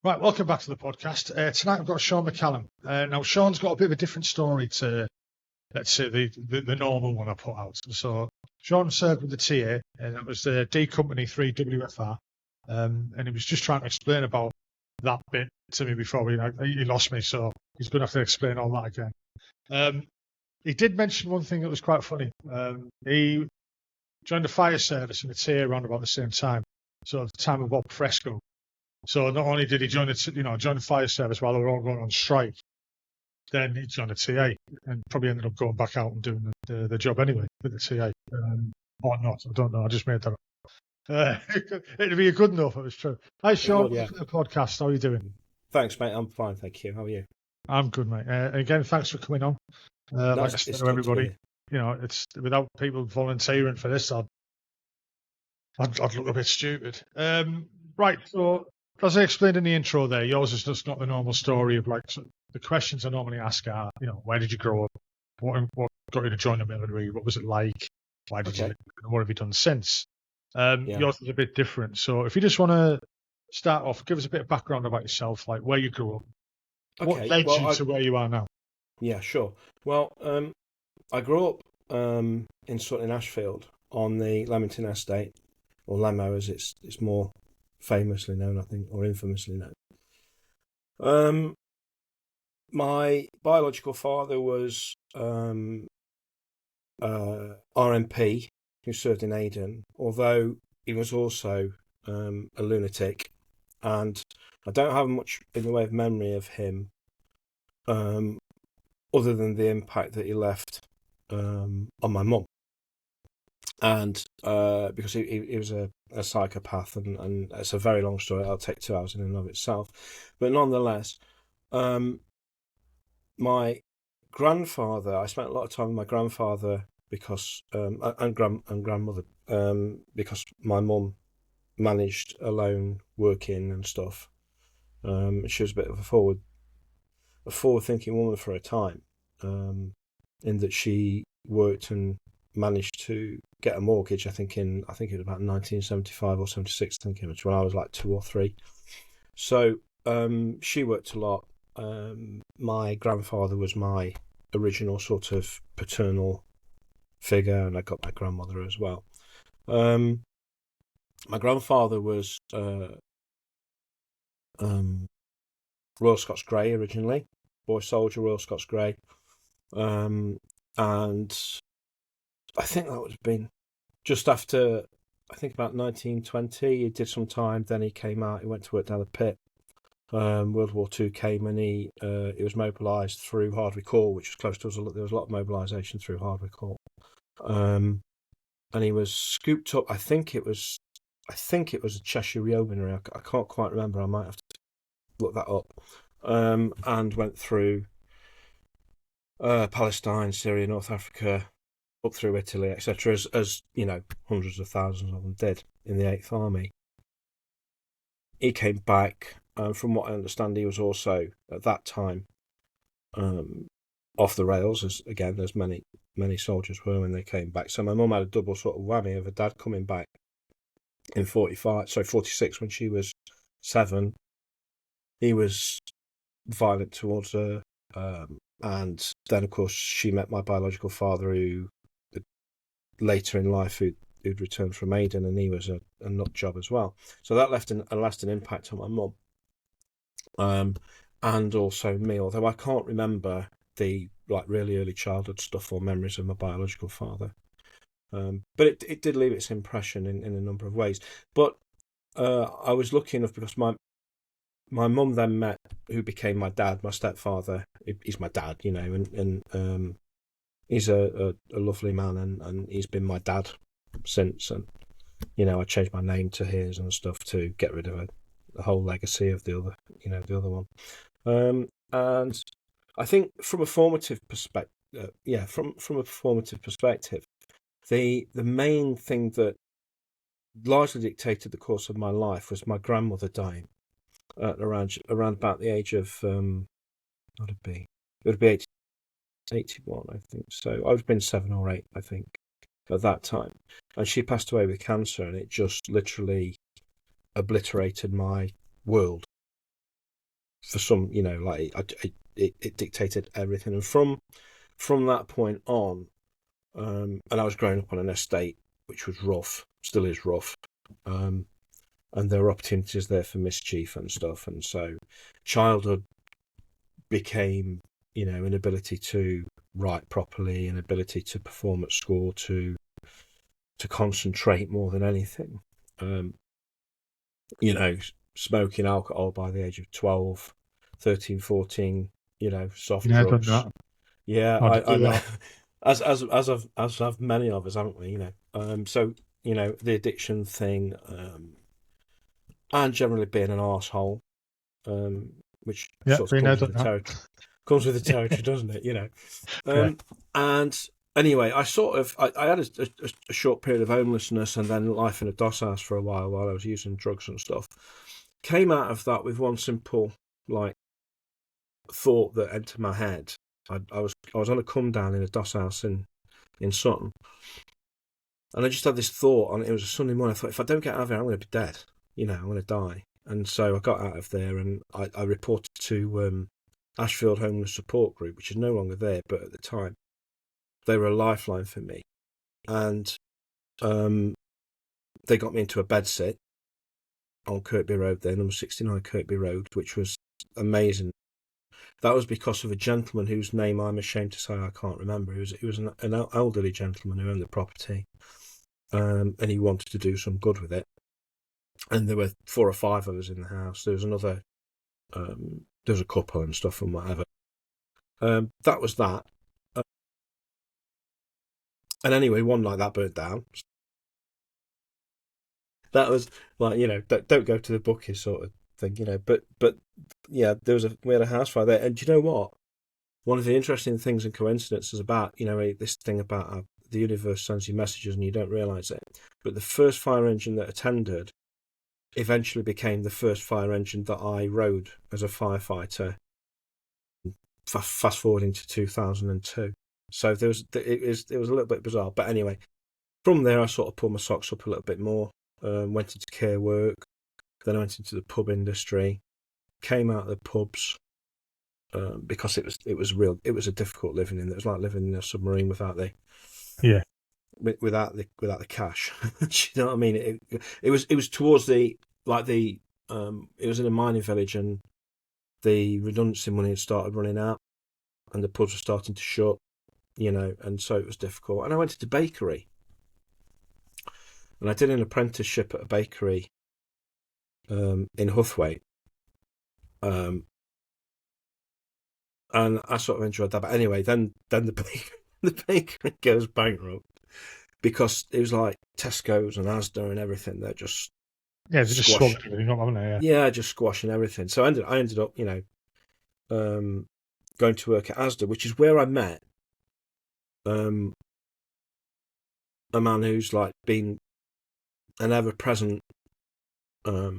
Right, welcome back to the podcast. Tonight I've got Sean McCallum. Now, Sean's got a bit of a different story to, let's say, the normal one I put out. So, Sean served with the TA, and it was the D Company 3 WFR, and he was just trying to explain about that bit to me before he lost me, so he's going to have to explain all that again. He did mention one thing that was quite funny. He joined the fire service in the TA around about the same time, so at the time of Bob Fresco. So not only did he join the fire service while they were all going on strike, then he joined the TA and probably ended up going back out and doing the job anyway with the TA. Or not, I don't know. I just made that up. It'd be a good enough if it was true. Hi, Sean. Welcome to the podcast. How are you doing? Thank mate. I'm fine, thank you. How are you? I'm good, mate. Again, thanks for coming on. Like I said to everybody, it's without people volunteering for this, I'd look a bit stupid. Right, so as I explained in the intro there, yours is just not the normal story of the questions I normally ask are, where did you grow up? What got you to join the military? What was it like? Why did you leave? And what have you done since? Yours is a bit different. So if you just want to start off, give us a bit of background about yourself, like where you grew up. What led you to where you are now? Yeah, sure. Well, I grew up in Sutton Ashfield on the Leamington Estate, or Lamo as it's more famously known, I think, or infamously known. My biological father was RMP, who served in Aden, although he was also a lunatic, and I don't have much in the way of memory of him, other than the impact that he left on my mum. And because he was a psychopath, and it's a very long story. It'll take 2 hours in and of itself. But nonetheless, my grandfather, I spent a lot of time with my grandfather because and grandmother, because my mum managed alone working and stuff. She was a bit of a forward-thinking woman for a time, in that she worked and managed to get a mortgage. I think it was about 1975 or 76. I think it was when I was like 2 or 3. So she worked a lot. My grandfather was my original sort of paternal figure, and I got my grandmother as well. My grandfather was Royal Scots Grey originally, boy soldier, Royal Scots Grey, and I think that would have been just after, I think about 1920. He did some time, then he came out, he went to work down the pit. World War II came, and he was mobilised through Hardwick Hall, which was close to us. There was a lot of mobilisation through Hardwick Hall, and he was scooped up. I think it was a Cheshire Yeomanry. I can't quite remember. I might have to look that up. And went through Palestine, Syria, North Africa, up through Italy, etc., as hundreds of thousands of them did in the 8th Army. He came back. From what I understand, he was also at that time off the rails, as many soldiers were when they came back. So my mum had a double sort of whammy of a dad coming back in 46 when she was 7. He was violent towards her, and then of course she met my biological father, who later in life who'd returned from Aden, and he was a nut job as well. So that left a lasting impact on my mum. And also me, although I can't remember the really early childhood stuff or memories of my biological father. But it did leave its impression in a number of ways. But I was lucky enough because my mum then met who became my dad, my stepfather. He's my dad, and he's a lovely man, and he's been my dad since. And I changed my name to his and stuff to get rid of the whole legacy of the other one. And I think from a formative perspective, the main thing that largely dictated the course of my life was my grandmother dying around about the age of what would it be? It would be 81, I think. So I would have been 7 or 8, I think, at that time, and she passed away with cancer, and it just literally obliterated my world. for some, like it dictated everything. And from that point on, and I was growing up on an estate which was rough, still is rough, and there were opportunities there for mischief and stuff. And so childhood became, an ability to write properly, an ability to perform at school, to concentrate more than anything. Smoking alcohol by the age of 12, 13, 14, soft Yeah, I've done drugs. that. Yeah, I did do that. as have many of us, haven't we? So the addiction thing, and generally being an arsehole, which Yeah, sort of been there, comes with done the that. territory. Comes with the territory, doesn't it? Yeah. And anyway, I had a short period of homelessness and then life in a doss house for a while I was using drugs and stuff. Came out of that with one simple thought that entered my head. I was on a come down in a doss house in Sutton, and I just had this thought, and it was a Sunday morning. I thought, if I don't get out of here, I'm going to be dead. I'm going to die. And so I got out of there, and I reported to Ashfield Homeless Support Group, which is no longer there, but at the time they were a lifeline for me. And they got me into a bed sit on Kirkby Road there, number 69 Kirkby Road, which was amazing. That was because of a gentleman whose name I'm ashamed to say I can't remember. He was an elderly gentleman who owned the property, and he wanted to do some good with it. And there were 4 or 5 of us in the house. There was another, there was a couple and stuff and whatever. That was that. And anyway, one night that burnt down. That was like, don't go to the bookies sort of thing, But yeah, we had a house fire there. And do you know what? One of the interesting things and coincidences about, this thing about the universe sends you messages and you don't realise it. But the first fire engine that attended eventually became the first fire engine that I rode as a firefighter. Fast forwarding to 2002. So it was a little bit bizarre. But anyway, from there I sort of pulled my socks up a little bit more. Went into care work. Then I went into the pub industry. Came out of the pubs. Because it was a difficult living in. It was like living in a submarine without the cash. Do you know what I mean? It was towards it was in a mining village, and the redundancy money had started running out, and the pubs were starting to shut, and so it was difficult. And I went to the bakery, and I did an apprenticeship at a bakery in Huthwaite. And I sort of enjoyed that. But anyway, then the bakery goes bankrupt because it was like Tesco's and Asda and everything. They're just just swamped everything up, haven't they? Yeah, just squashing everything. So I ended up, going to work at Asda, which is where I met a man who's like been an ever-present. I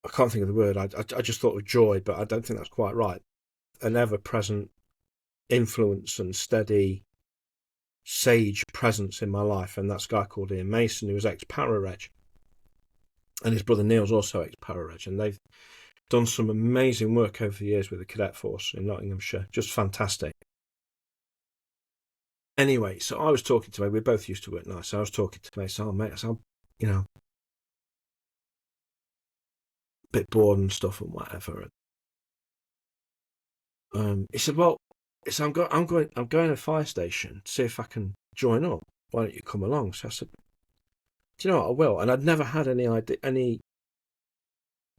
can't think of the word. I just thought of joy, but I don't think that's quite right. An ever-present influence and steady sage presence in my life, and that's a guy called Ian Mason, who was ex-Para-Reg, and his brother Neil's also ex-Para-Reg, and they've done some amazing work over the years with the Cadet Force in Nottinghamshire. Just fantastic. Anyway, so I was talking to him. We both used to work nights. So I was talking to him. I said, "Oh, mate, I'm a bit bored and stuff and whatever." He said, "Well," he said, I'm going to a fire station to see if I can join up. Why don't you come along?" So I said, "Do you know what? I will." And I'd never had any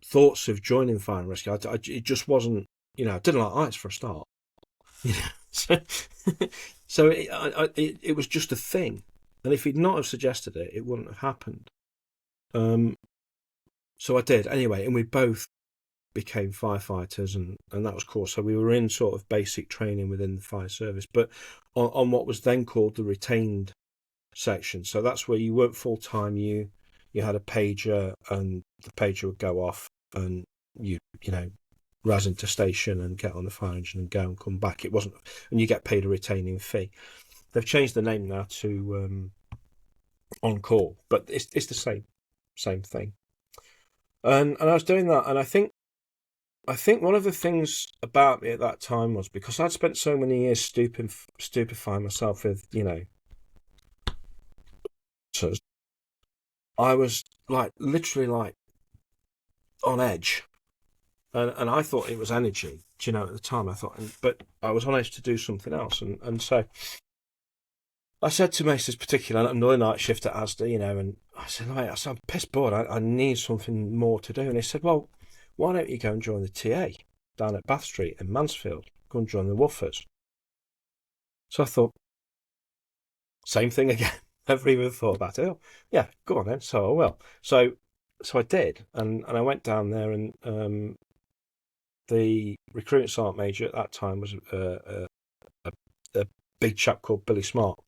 thoughts of joining fire and rescue. It just wasn't, I didn't like heights for a start. So it was just a thing. And if he'd not have suggested it, it wouldn't have happened. So I did anyway, and we both became firefighters, and that was cool. So we were in sort of basic training within the fire service, but on what was then called the retained section. So that's where you weren't full time. You had a pager, and the pager would go off, and you raz into station and get on the fire engine and go and come back. It wasn't, and you get paid a retaining fee. They've changed the name now to on call, but it's the same thing. And I was doing that, and I think one of the things about me at that time was because I'd spent so many years stupefying myself with, so I was like literally like on edge, and I thought it was energy. At the time I thought, but I was on edge to do something else, and so I said to Mace this particular another night shift at Asda, and I said, mate, I'm pissed bored. I need something more to do. And he said, well, why don't you go and join the TA down at Bath Street in Mansfield? Go and join the Woofers. So I thought, same thing again. Never even thought about it. Oh, yeah, go on then. So I will. So I did, and I went down there, and the recruiting sergeant major at that time was a big chap called Billy Smart.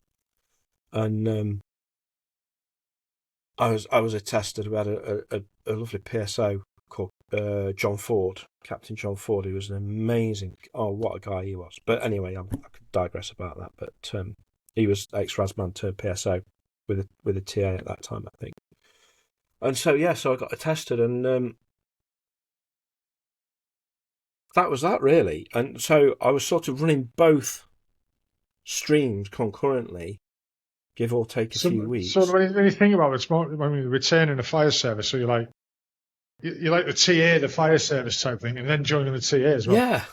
And I was attested. We had a lovely PSO called John Ford, Captain John Ford, who was an amazing. Oh, what a guy he was! But anyway, I could digress about that. But he was ex-Razman turned PSO with a TA at that time, I think. And so so I got attested, and that was that really. And so I was sort of running both streams concurrently, give or take a few weeks. So when you think about it, it's more when we return in the fire service, so you're like the TA, the fire service type thing, and then joining the TA as well. Yeah.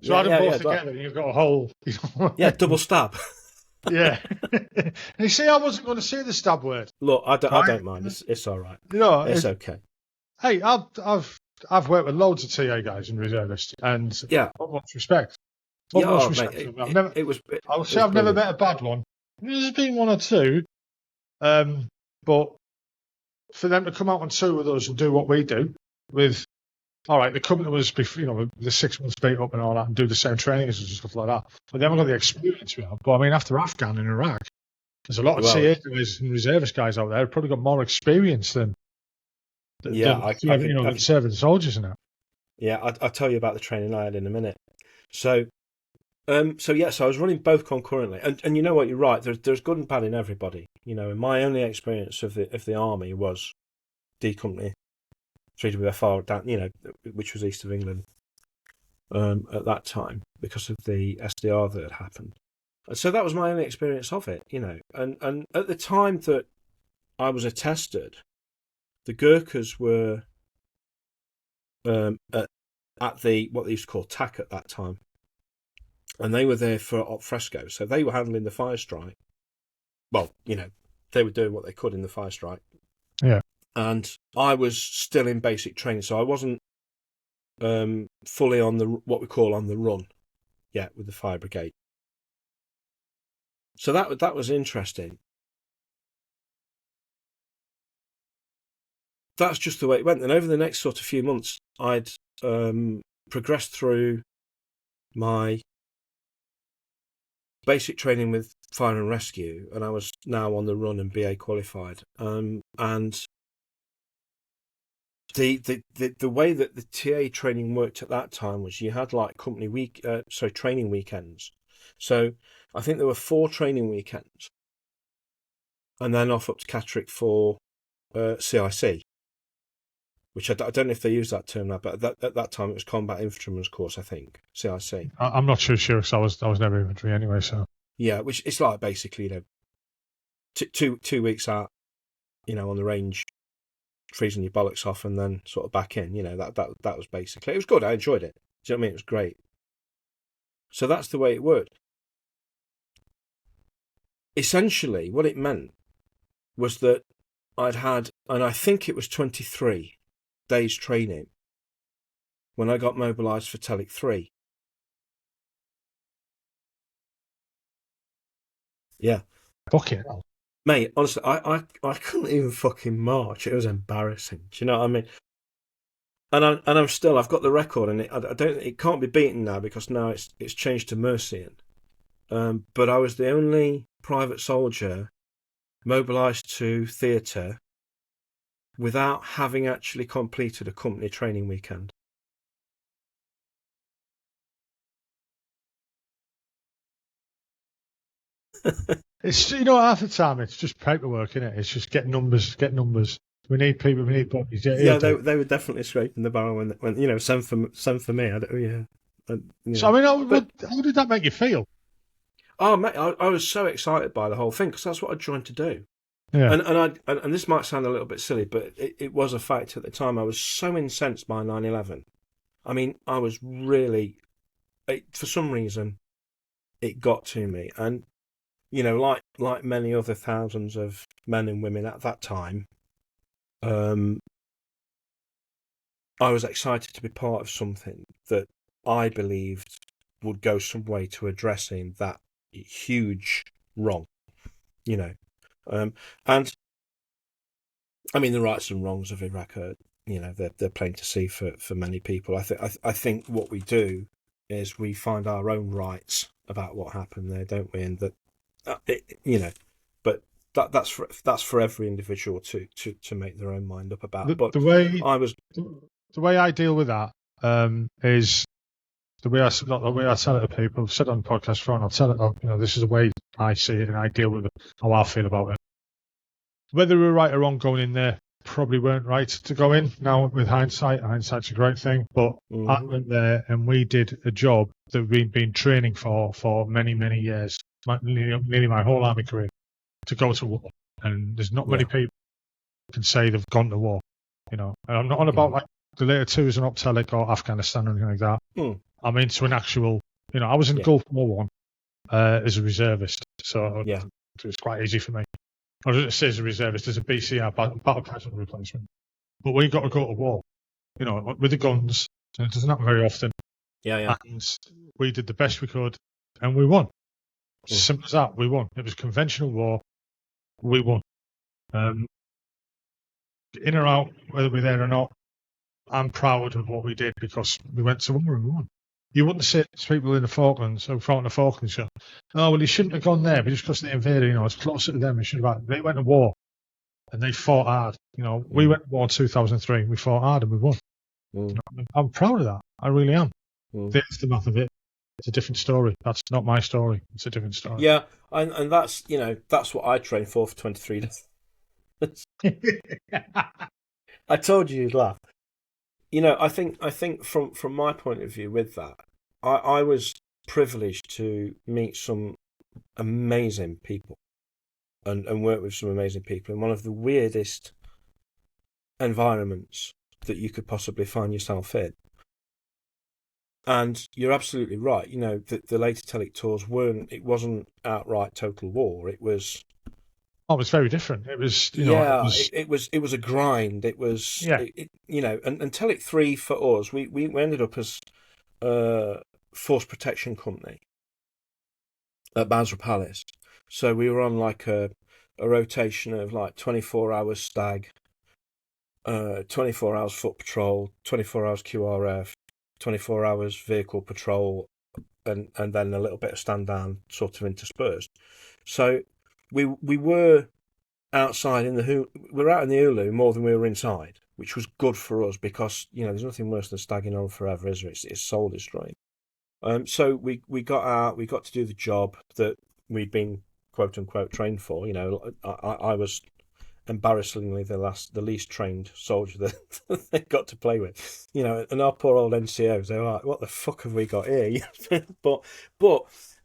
So add them both together, and you've got a whole. Double stab. Yeah. And you see, I wasn't going to say the stab word. Look, I don't mind. It's all right. It's okay. Hey, I've worked with loads of TA guys and reservists, and utmost respect. Mate, I've never met a bad one. There's been one or two, but for them to come out on tour with us and do what we do, with all right, the company was the 6 months beat up and all that, and do the same trainings and stuff like that. But they haven't got the experience we have. But I mean, after Afghan and Iraq, there's a lot of TA guys and reservist guys out there who've probably got more experience than serving soldiers now. Yeah, I'll tell you about the training I had in a minute. So I was running both concurrently, and you know what, you're right. There's good and bad in everybody. And my only experience of the army was D Company, 3WFR down, which was east of England at that time because of the SDR that had happened. And so that was my only experience of it, And at the time that I was attested, the Gurkhas were at the what they used to call TAC at that time. And they were there for op fresco. So they were handling the fire strike. Well, they were doing what they could in the fire strike. Yeah. And I was still in basic training. So I wasn't fully on what we call on the run yet with the fire brigade. So that was interesting. That's just the way it went. And over the next sort of few months, I'd progressed through my basic training with fire and rescue, and I was now on the run and BA qualified. And the way that the TA training worked at that time was you had like training weekends. So I think there were 4 training weekends, and then off up to Catterick for CIC, which I don't know if they use that term now, but at that time it was Combat Infantryman's Course, I think, CIC. I'm not too sure because I was never infantry anyway, so. Yeah, which it's like basically, two weeks out, on the range, freezing your bollocks off and then sort of back in, that was basically, it was good, I enjoyed it. Do you know what I mean? It was great. So that's the way it worked. Essentially, what it meant was that I'd had, and I think it was 23 days training when I got mobilised for Telic 3. Yeah. Fucking hell. Mate, honestly, I couldn't even fucking march. It was embarrassing. Do you know what I mean? And I've got the record, and it can't be beaten now because now it's changed to Mercian. But I was the only private soldier mobilised to theatre without having actually completed a company training weekend. It's half the time it's just paperwork, isn't it? It's just get numbers. We need people. We need bodies. Yeah, Yeah, they were definitely scraping the barrel when send for me. So I mean, But how did that make you feel? oh mate, I was so excited by the whole thing because that's what I'd joined to do. Yeah. And this might sound a little bit silly, but it was a fact at the time. I was so incensed by 9/11. I mean, I was really, for some reason, it got to me. And, like many other thousands of men and women at that time, I was excited to be part of something that I believed would go some way to addressing that huge wrong, and I mean, the rights and wrongs of Iraq are, they're plain to see for many people. I think what we do is we find our own rights about what happened there, don't we? And that, but that's for every individual to make their own mind up about. But the way I deal with that is the way not the way I tell it to people. I've said on the podcast before, and I'll tell it. This is the way I see it, and I deal with it, how I feel about it. Whether we were right or wrong going in there, probably weren't right to go in. Now, with hindsight's a great thing. But I went there and we did a job that we'd been training for many, many years, nearly my whole army career, to go to war. And there's not many people who can say they've gone to war. And I'm not on about like the later tours in Optelic or Afghanistan or anything like that. I'm into an actual. I was in Gulf War One as a reservist, so it was quite easy for me. I was say as a reservist, as a BCR, battle casualty replacement. But we got to go to war, with the guns, and it doesn't happen very often. Yeah. And we did the best we could, and we won. Simple as that, we won. It was conventional war, we won. In or out, whether we're there or not, I'm proud of what we did because we went to war and we won. You wouldn't say to people in the Falklands, who fought in the Falklands, oh, well, he shouldn't have gone there, but just because they invaded, it's closer to them. They went to war, and they fought hard. We went to war in 2003, we fought hard, and we won. I'm proud of that. I really am. The aftermath of it, it's a different story. That's not my story. It's a different story. Yeah, and that's what I trained for 23 days. I told you you'd laugh. I think from my point of view with that, I was privileged to meet some amazing people and work with some amazing people in one of the weirdest environments that you could possibly find yourself in. And you're absolutely right. The later Telic tours wasn't outright total war. It was. Oh, it was very different. It was, it was a grind. It was, and Telic 3 for us, we ended up as Force Protection Company at Basra Palace. So we were on like a rotation of like 24 hours stag, 24 hours foot patrol, 24 hours QRF, 24 hours vehicle patrol, and then a little bit of stand down sort of interspersed. So we were outside we're out in the Ulu more than we were inside, which was good for us because there's nothing worse than stagging on forever, is there? It's soul destroying. So we got out, we got to do the job that we'd been quote unquote trained for. I was embarrassingly the least trained soldier that they got to play with. And our poor old NCOs, they were like, what the fuck have we got here?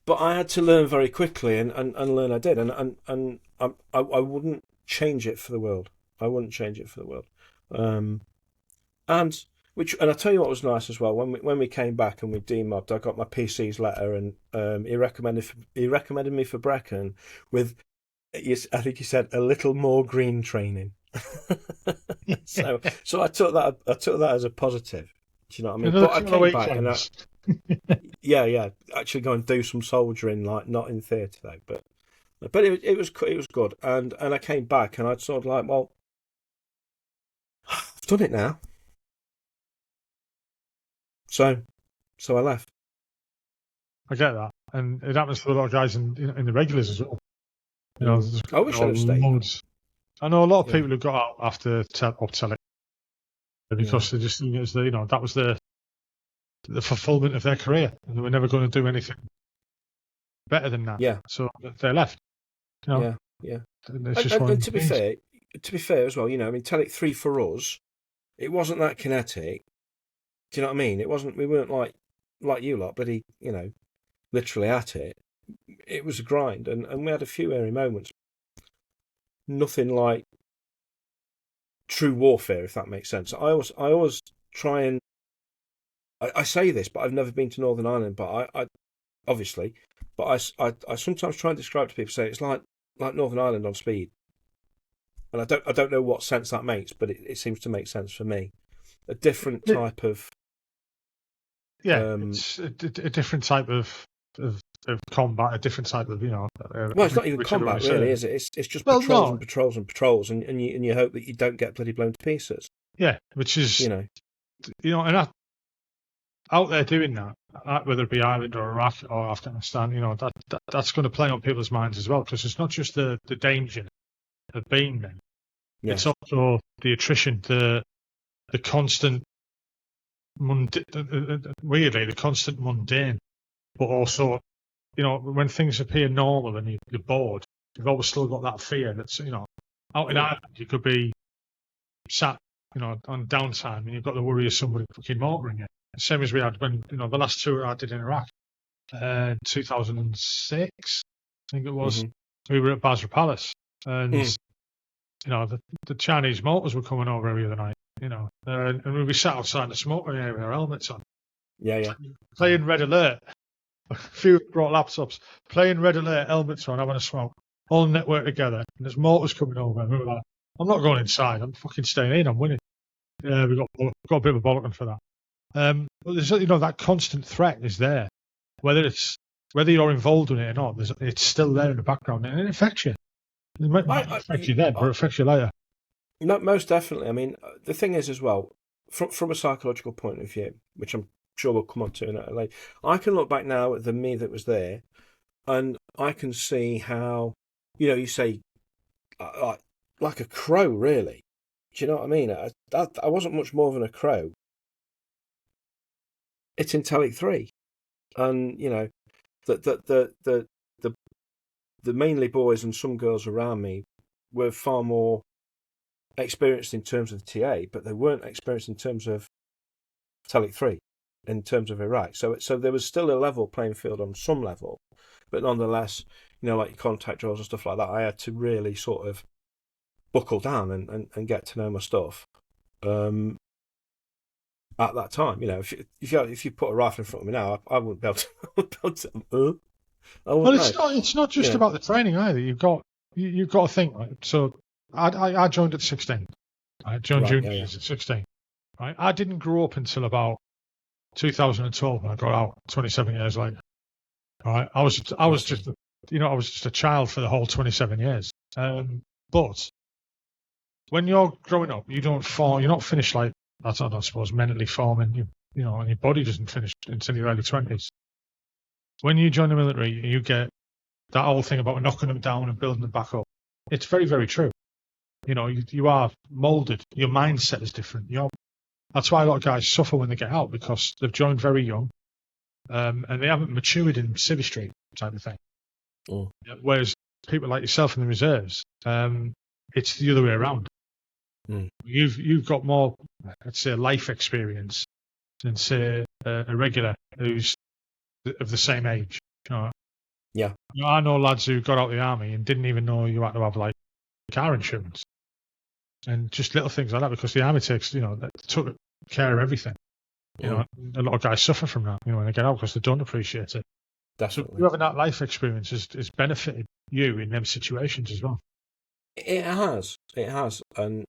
But I had to learn very quickly and learn I did. And I wouldn't change it for the world. I wouldn't change it for the world. And I tell you what was nice as well. When we came back and we demobbed, I got my PC's letter, and he recommended me for Brecon with, I think he said, a little more green training. so I took that as a positive. Do you know what I mean? But I came back and yeah, actually go and do some soldiering, like not in theatre though, but it was good. And I came back and I'd sort of like, well, I've done it now. So I left. I get that, and it happens to a lot of guys in the regulars as well. I wish I'd have stayed. I know a lot of people who got out after Optelic because they just think that was the fulfillment of their career, and they were never going to do anything better than that. Yeah. So they left. Yeah. And to be fair, to be fair as well, I mean, Telic 3 for us, it wasn't that kinetic. Do you know what I mean? It wasn't. We weren't like you lot, but literally at it. It was a grind, and we had a few airy moments. Nothing like true warfare, if that makes sense. I always try and I say this, but I've never been to Northern Ireland. But I obviously, but I sometimes try and describe to people, say it's like Northern Ireland on speed, and I don't know what sense that makes, but it seems to make sense for me. A different type of it's a different type of combat, a different type of well, it's not even combat really, is it? It's just patrols and patrols and patrols, and you hope that you don't get bloody blown to pieces. Yeah, which is and out there doing that, whether it be Ireland or Iraq or Afghanistan, that's going to play on people's minds as well, because it's not just the danger of being there. Yes. It's also the attrition, the constant weirdly, the constant mundane, but also, when things appear normal and you're bored, you've always still got that fear that's, out in Ireland, you could be sat, on downtime, and you've got the worry of somebody fucking motoring you. Same as we had when, the last tour I did in Iraq, 2006, I think it was, we were at Basra Palace, and, the Chinese motors were coming over every other night. And we'd be sat outside the smoking area with our helmets on. Yeah. Playing Red Alert. A few brought laptops. Playing Red Alert, helmets on, having a smoke. All networked together. And there's motors coming over. And we were like, I'm not going inside. I'm fucking staying in. I'm winning. Yeah, we got a bit of a bollocking for that. But there's, that constant threat is there. Whether you're involved in it or not, it's still there in the background. And it affects you. It might affect you then, but it affects you later. No, most definitely. I mean, the thing is as well, from a psychological point of view, which I'm sure we'll come on to in a later, I can look back now at the me that was there, and I can see how, you say, like a crow, really. Do you know what I mean? I wasn't much more than a crow. It's in Telic 3, and the mainly boys and some girls around me were far more experienced in terms of the TA, but they weren't experienced in terms of Telic 3, in terms of Iraq. So there was still a level playing field on some level, but nonetheless, like your contact drills and stuff like that, I had to really sort of buckle down and get to know my stuff. At that time, if you put a rifle in front of me now, I wouldn't be able to. It's not just about the training either. You've got to think, right? So I joined at 16. I joined juniors at 16. Right? I didn't grow up until about 2012 when I got out, 27 years later. All right? I was just a child for the whole 27 years. But when you're growing up, you're not finished like that's, I suppose, mentally forming. And your body doesn't finish until your early 20s. When you join the military, you get that whole thing about knocking them down and building them back up. It's very, very true. You are moulded. Your mindset is different. That's why a lot of guys suffer when they get out, because they've joined very young, and they haven't matured in Civvy Street type of thing. Oh. Whereas people like yourself in the reserves, it's the other way around. Mm. You've got more, let's say, life experience than, say, a regular who's of the same age. Yeah. I know lads who got out of the army and didn't even know you had to have like car insurance and just little things like that, because the army took care of everything. A lot of guys suffer from that, when they get out, because they don't appreciate it. Definitely. So you having that life experience has benefited you in them situations as well. It has, and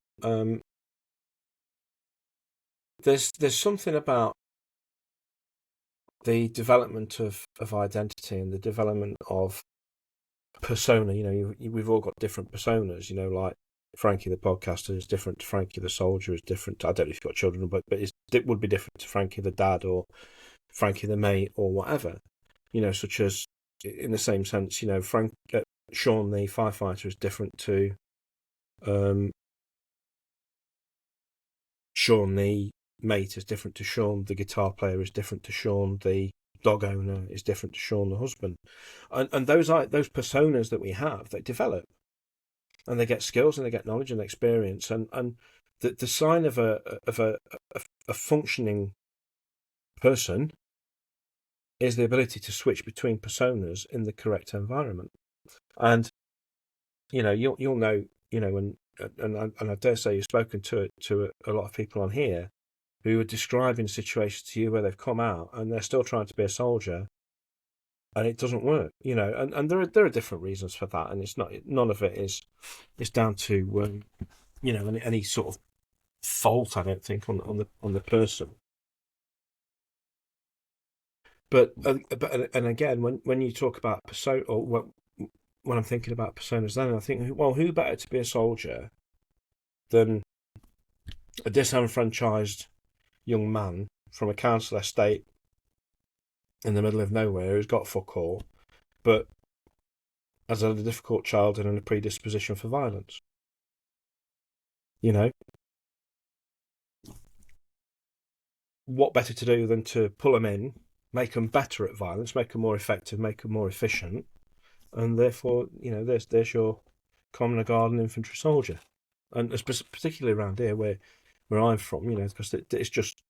there's something about the development of identity and the development of persona. We've all got different personas. Like Frankie the podcaster is different to Frankie the soldier, is different to, I don't know if you've got children, but it would be different to Frankie the dad or Frankie the mate or whatever. Such as, in the same sense, Sean the firefighter is different to Sean the mate, is different to Sean the guitar player, is different to Sean the dog owner, is different to Sean the husband, and those personas that we have, they develop. and they get skills and they get knowledge and experience, and the sign of a functioning person is the ability to switch between personas in the correct environment. And you'll know, and I dare say you've spoken to a lot of people on here who are describing situations to you where they've come out and they're still trying to be a soldier, and it doesn't work, and there are different reasons for that, and it's not, none of it is down to any sort of fault, I don't think, on the person. But and again, when you talk about persona, or when I'm thinking about personas, then I think, well, who better to be a soldier than a disenfranchised young man from a council estate in the middle of nowhere who's got fuck all, but has had a difficult childhood and a predisposition for violence. What better to do than to pull them in, make them better at violence, make them more effective, make them more efficient, and therefore, there's your common garden infantry soldier. And particularly around here where I'm from, because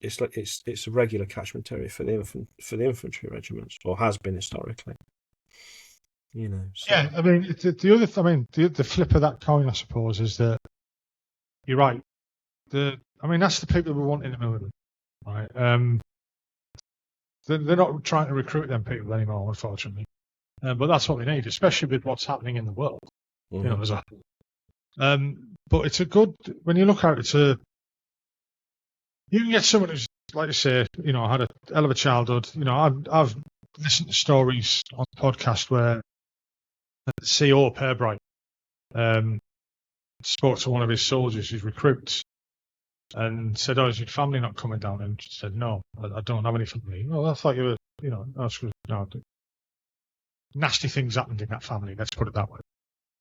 it's a regular catchment area for the infantry regiments, or has been historically. So. Yeah, I mean, the flip of that coin, I suppose, is that you're right. That's the people we want in the military, right? They're not trying to recruit them people anymore, unfortunately. But that's what we need, especially with what's happening in the world. Mm-hmm. As a but it's a good, when you look at it, you can get someone who's, like you say, had a hell of a childhood. I've listened to stories on the podcast where the CEO Pearbright spoke to one of his soldiers, his recruits, and said, "Oh, is your family not coming down?" And she said, "No, I don't have any family." Well, I thought you were, nasty things happened in that family. Let's put it that way.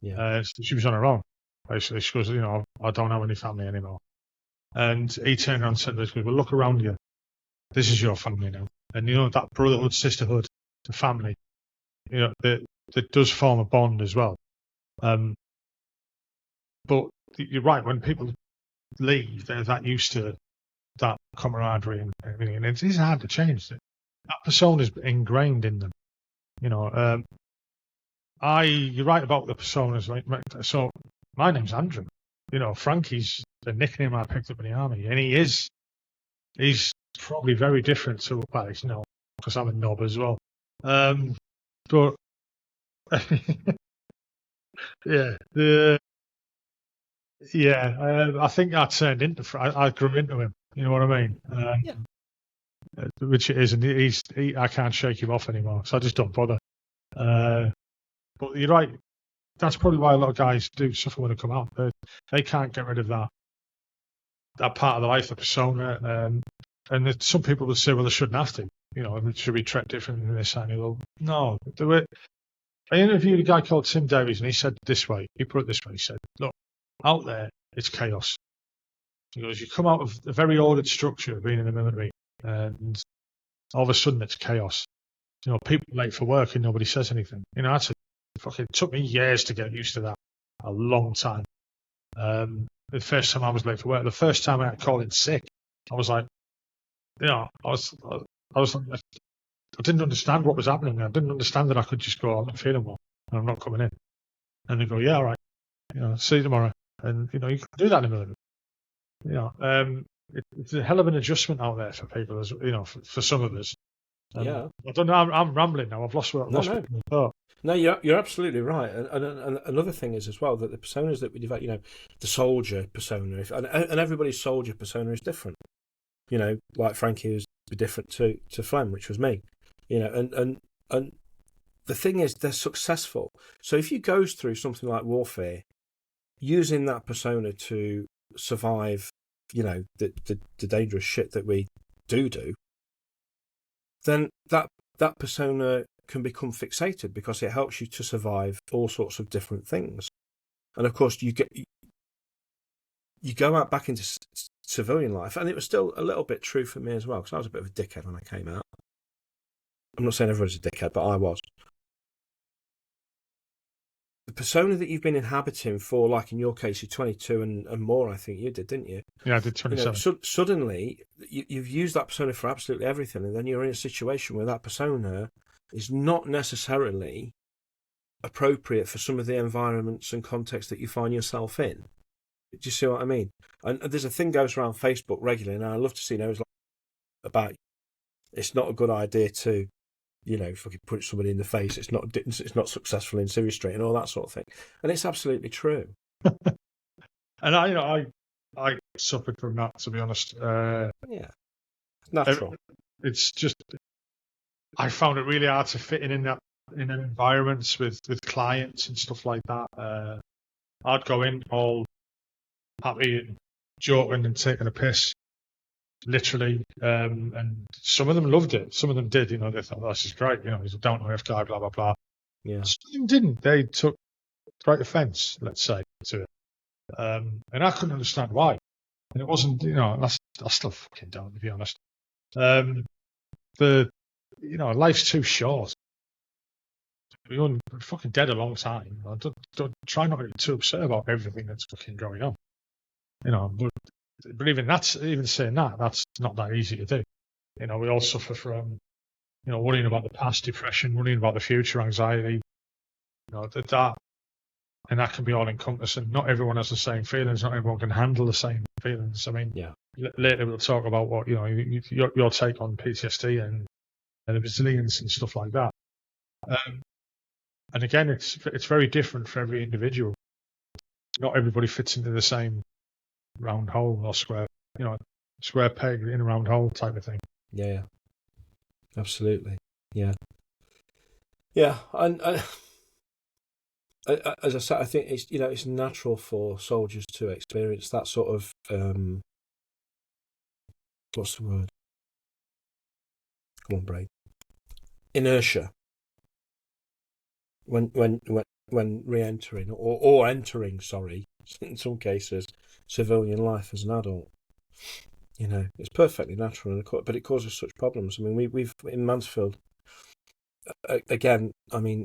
Yeah. She was on her own, basically. She goes, I don't have any family anymore. And he turned around and said, "Well, look around you. This is your family now." And that brotherhood, sisterhood, the family, that does form a bond as well. But you're right, when people leave, they're that used to that camaraderie and everything, and it is hard to change. That persona is ingrained in them. You're right about the personas. So my name's Andrew. Frankie's the nickname I picked up in the army, and he's probably very different to, because I'm a knob as well. But I think I turned into. I grew into him. You know what I mean? Which it is, and I can't shake him off anymore, so I just don't bother. But you're right. That's probably why a lot of guys do suffer when they come out. They can't get rid of that part of the life, the persona. And some people would say, well, they shouldn't have to. Should we treat different than this? And well, no. I interviewed a guy called Tim Davies, and he said this way. He put it this way. He said, "Look, out there, it's chaos." He goes, "You come out of a very ordered structure of being in the military, and all of a sudden it's chaos. People late for work and nobody says anything. It took me years to get used to that. A long time. The first time I was late for work, the first time I had called in sick, I was like, I didn't understand what was happening. I didn't understand that I could just go, I'm not feeling well, and I'm not coming in. And they go, yeah, all right, see you tomorrow. And you can do that in a minute. It's a hell of an adjustment out there for people, as for some of us. Yeah. I don't know. I'm rambling now. I've lost what I thought. No, you're absolutely right. And another thing is as well that the personas that we develop, the soldier persona, and everybody's soldier persona is different. Like Frankie was different to Flem, which was me. And the thing is, they're successful. So if you go through something like warfare, using that persona to survive, the dangerous shit that we do, then that persona can become fixated because it helps you to survive all sorts of different things. And of course, you go out back into civilian life, and it was still a little bit true for me as well, because I was a bit of a dickhead when I came out. I'm not saying everybody's a dickhead, but I was. persona that you've been inhabiting for, like in your case, you're 22 and more, I think you did, didn't you? Yeah, I did 27. Suddenly, you've used that persona for absolutely everything, and then you're in a situation where that persona is not necessarily appropriate for some of the environments and contexts that you find yourself in. Do you see what I mean? And there's a thing goes around Facebook regularly, and I love to see those about it's not a good idea to, fucking punch somebody in the face. It's not successful in Siri Street and all that sort of thing. And it's absolutely true. And I suffered from that, to be honest. Yeah, natural. It's just I found it really hard to fit in environments with clients and stuff like that. I'd go in all happy and joking and taking a piss, literally, and some of them loved it. Some of them did. They thought, oh, this is great. He's a down-to-earth guy, blah blah blah. Yeah. Some of them didn't. They took great offence, let's say, to it. And I couldn't understand why. And it wasn't, I still fucking don't, to be honest. Life's too short. You're fucking dead a long time. Don't try not to get too upset about everything that's fucking going on. But even saying that, that's not that easy to do. We all suffer from, worrying about the past, depression, worrying about the future, anxiety. That. And that can be all encompassing. Not everyone has the same feelings. Not everyone can handle the same feelings. I mean, yeah. Later we'll talk about what your take on PTSD and the resilience and stuff like that. And again, it's very different for every individual. Not everybody fits into the same round hole or square. Square peg in a round hole type of thing. Yeah. Absolutely. Yeah. Yeah, and. As I said, I think it's natural for soldiers to experience that sort of what's the word? Come on, brain. Inertia. When re-entering or entering, in some cases, civilian life as an adult. It's perfectly natural, but it causes such problems. I mean, we've in Mansfield again. I mean.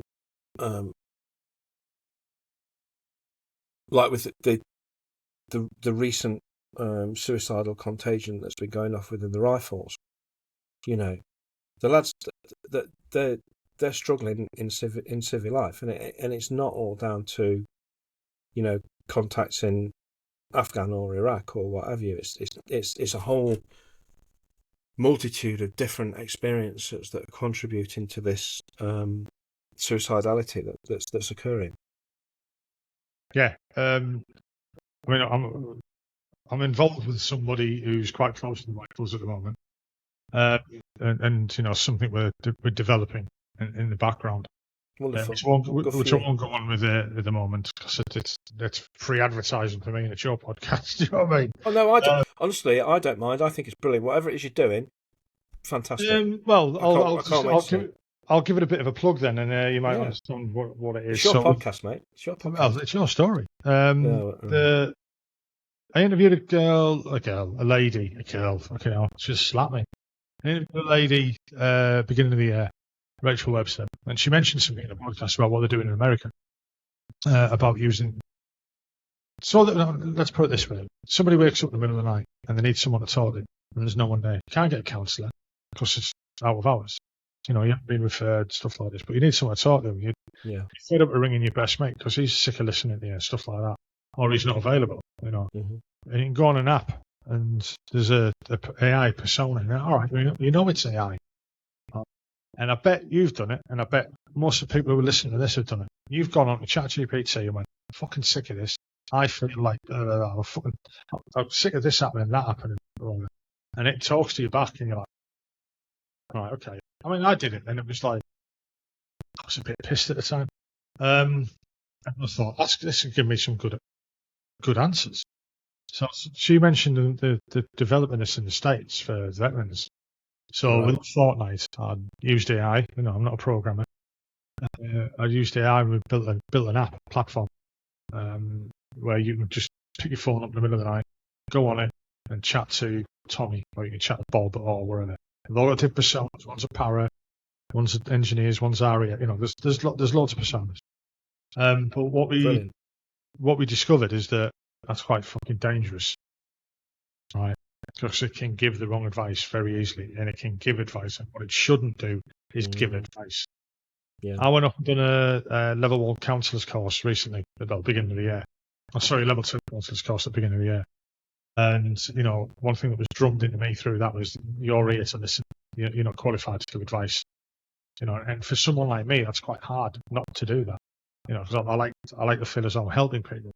Like with the recent suicidal contagion that's been going off within the rifles, the lads that they're struggling in civil life, and it's not all down to, contacts in Afghan or Iraq or what have you. It's a whole multitude of different experiences that are contributing to this suicidality that's occurring. Yeah, I mean, I'm involved with somebody who's quite close to the rifles at the moment, and something we're developing in the background. Wonderful. Which I won't go on with at the moment because it's free advertising for me and it's your podcast. Do you know what I mean? Oh no, I don't. Honestly, I don't mind. I think it's brilliant. Whatever it is you're doing, fantastic. I'll give it a bit of a plug then, and you might understand what it is. It's your podcast, mate. It's your podcast. Well, it's your story. I interviewed a lady. She just slapped me. I interviewed a lady beginning of the year, Rachel Webster, and she mentioned something in the podcast about what they're doing in America about using. So let's put it this way: somebody wakes up in the middle of the night and they need someone to talk to, and there's no one there. You can't get a counsellor because it's out of hours. You haven't been referred, stuff like this, but you need someone to talk to. You're fed up with ringing your best mate because he's sick of listening to you, stuff like that, or he's not available. Mm-hmm. And you can go on an app, and there's a AI persona. And all right, it's AI, and I bet you've done it, and I bet most of the people who are listening to this have done it. You've gone on to ChatGPT and went, "I'm fucking sick of this. I feel like I'm sick of this happening, that happening," and it talks to you back, and you're like, "All right, okay." I mean, I did it, and it was like I was a bit pissed at the time, and I thought this will give me some good answers. So she mentioned the developing this in the States for veterans. So with a fortnight, I used AI. I'm not a programmer. I used AI. We built an app platform where you can just pick your phone up in the middle of the night, go on it, and chat to Tommy, or you can chat to Bob or wherever. They've all got different personas. One's a para, one's engineers, one's ARIA. There's loads of personas. But Brilliant. what we discovered is that that's quite fucking dangerous, right? Because it can give the wrong advice very easily, and it can give advice, and what it shouldn't do is give advice. Yeah. I went up and done a level 1 counsellor's course recently at the beginning of the year. Level 2 counsellor's course at the beginning of the year. And, one thing that was drummed into me through that was you're here to listen. You're not qualified to give advice. And for someone like me, that's quite hard not to do that. Because I like to feel as though I'm helping people.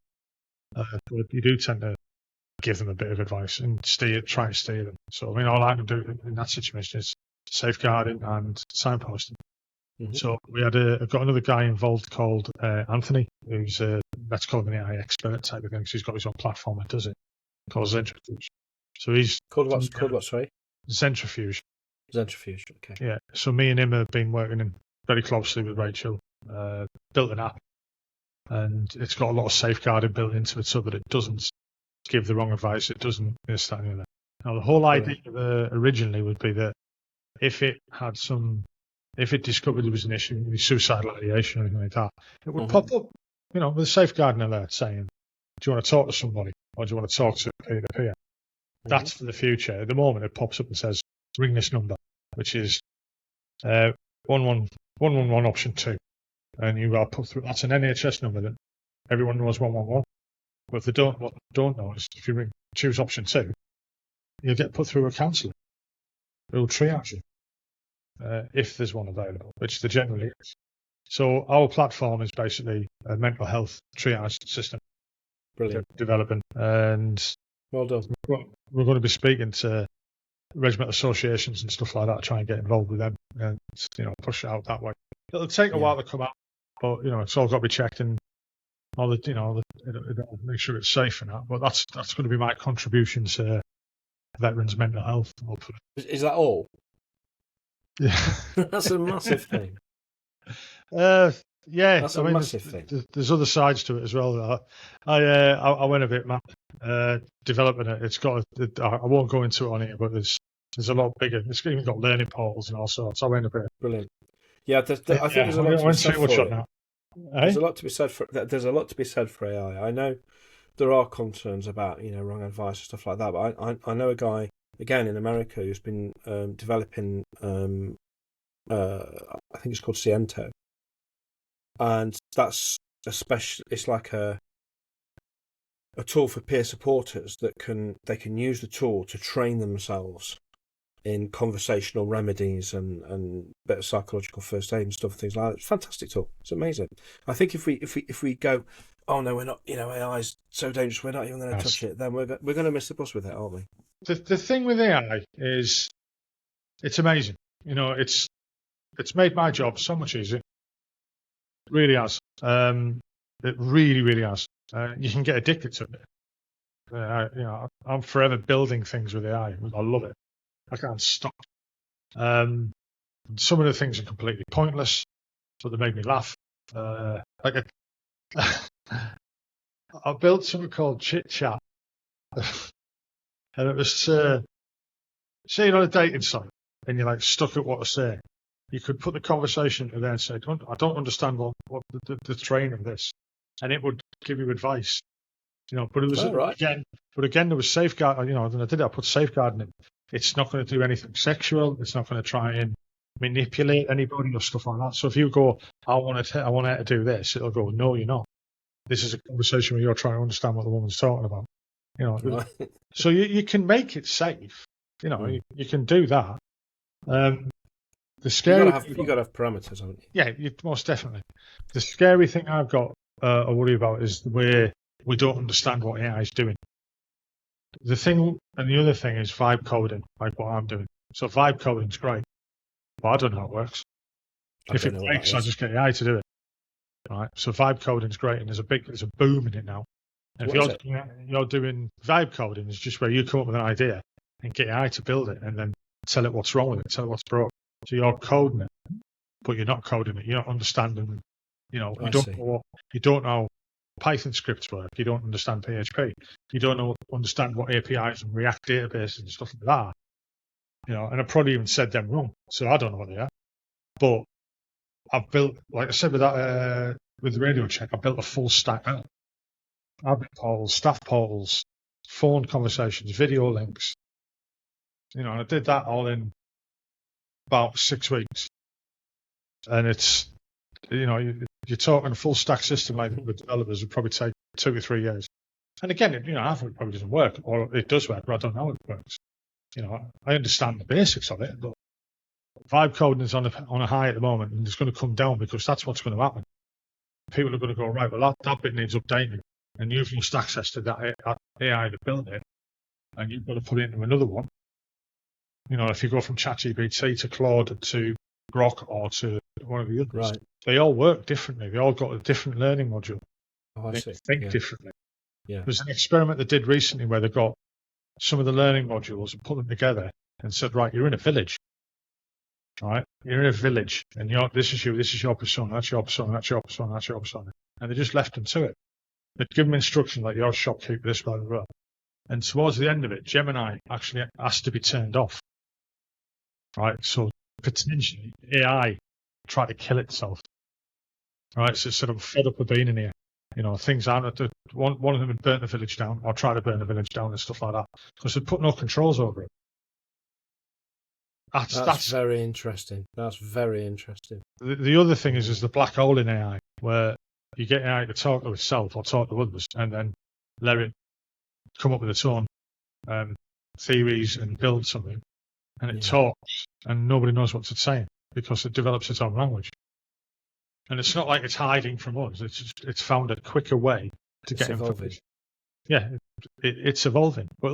But you do tend to give them a bit of advice and try to steer them. So, all I can do in that situation is safeguarding and signposting. Mm-hmm. So we had got another guy involved called Anthony, who's let's call him an AI expert type of thing. Because he's got his own platform that does it, called Zentrifuge. So he's called what? Sorry, Zentrifuge. Zentrifuge. Okay. Yeah. So me and him have been working very closely with Rachel. Built an app, and it's got a lot of safeguarding built into it so that it doesn't give the wrong advice. It doesn't this, that, and the other. Now the whole idea originally would be that if it discovered there was an issue with suicidal ideation or anything like that, it would pop up, with a safeguarding alert saying, do you want to talk to somebody or do you want to talk to peer-to-peer? That's for the future. At the moment, it pops up and says, ring this number, which is 111 option 2. And you are put through, that's an NHS number that everyone knows 111. But if they don't know is if you choose option 2, you'll get put through a counsellor who'll triage you. If there's one available, which there generally is. So our platform is basically a mental health triage system. Brilliant. Developing, and well done. We're going to be speaking to regimental associations and stuff like that, try and get involved with them, and push it out that way. It'll take a while to come out, but it's all got to be checked and all the make sure it's safe and that. But that's going to be my contribution to veterans' mental health. Hopefully. Is that all? Yeah, that's a massive thing. Yeah, that's a massive thing. There's other sides to it as well. I went a bit mad developing it. It's got. I won't go into it on here, but there's a lot bigger. It's even got learning portals and all sorts. I went a bit. Brilliant. Yeah, I think there's a lot to be said for it. There's a lot to be said for. There's a lot to be said for AI. I know there are concerns about wrong advice and stuff like that, but I know a guy again in America who's been developing. I think it's called Ciento. And that's it's like a tool for peer supporters that they can use the tool to train themselves in conversational remedies and better psychological first aid and stuff, things like that. It's a fantastic tool. It's amazing. I think if we go, oh no, we're not, AI is so dangerous, we're not even going to touch it, then we're going to miss the bus with it, aren't we? The thing with AI is it's amazing. It's made my job so much easier. It really has. It really, really has. You can get addicted to it. I'm forever building things with AI. I love it. I can't stop. Some of the things are completely pointless, but they make me laugh. I built something called Chit Chat, and it was say you're on a dating site and you're like stuck at what to say. You could put the conversation in there and say, I don't understand what the train of this, and it would give you advice. But it was again there was safeguard. I put safeguarding in. It's not going to do anything sexual. It's not going to try and manipulate anybody or stuff like that. So if you go, I want her to do this, it'll go, no, you're not. This is a conversation where you're trying to understand what the woman's talking about. Right. So you can make it safe. You can do that. The scary you got to have parameters, haven't you? Yeah, most definitely. The scary thing I've got a worry about is the way we don't understand what AI is doing. The other thing is vibe coding, like what I'm doing. So vibe coding is great, but I don't know how it works. If it breaks, I just get AI to do it. Right. So vibe coding is great, and there's a boom in it now. And if you're doing vibe coding, it's just where you come up with an idea and get AI to build it, and then tell it what's wrong with it, tell it what's broke. So you're coding it, but you're not coding it. You're not understanding. You don't know how Python scripts work. You don't understand PHP. You don't understand what APIs and React databases and stuff like that. And I probably even said them wrong. So I don't know what they are. But I've built, like I said, with that with the radio check, I built a full stack now. Admin portals, staff portals, phone conversations, video links. And I did that all in about 6 weeks. And it's, you're talking a full stack system like with developers would probably take 2 or 3 years. And again, half of it probably doesn't work, or it does work, but I don't know how it works. I understand the basics of it, but vibe coding is on a high at the moment, and it's going to come down because that's what's going to happen. People are going to go, right, well, that bit needs updating, and you've lost access to that AI that built it, and you've got to put it into another one. If you go from ChatGPT to Claude to Grok or to one of the others, Right. They all work differently. They all got a different learning module. They think differently. Yeah. There's an experiment they did recently where they got some of the learning modules and put them together and said, right, you're in a village. Right? You're in a village, and this is your persona, that's your persona, that's your persona, that's your persona. And they just left them to it. They'd give them instructions like, you're a shopkeeper, this, blah, blah, blah. And towards the end of it, Gemini actually has to be turned off. Right? So potentially AI tried to kill itself. Right? So it said, I'm fed up with being in here. Things aren't. One of them had burnt the village down, or tried to burn the village down and stuff like that. Because they put no controls over it. That's very interesting. That's very interesting. The other thing is the black hole in AI, where you get AI to talk to itself or talk to others, and then let it come up with its own theories and build something, and it talks, and nobody knows what it's saying because it develops its own language. And it's not like it's hiding from us. It's found a quicker way to get information. Yeah, it's evolving, but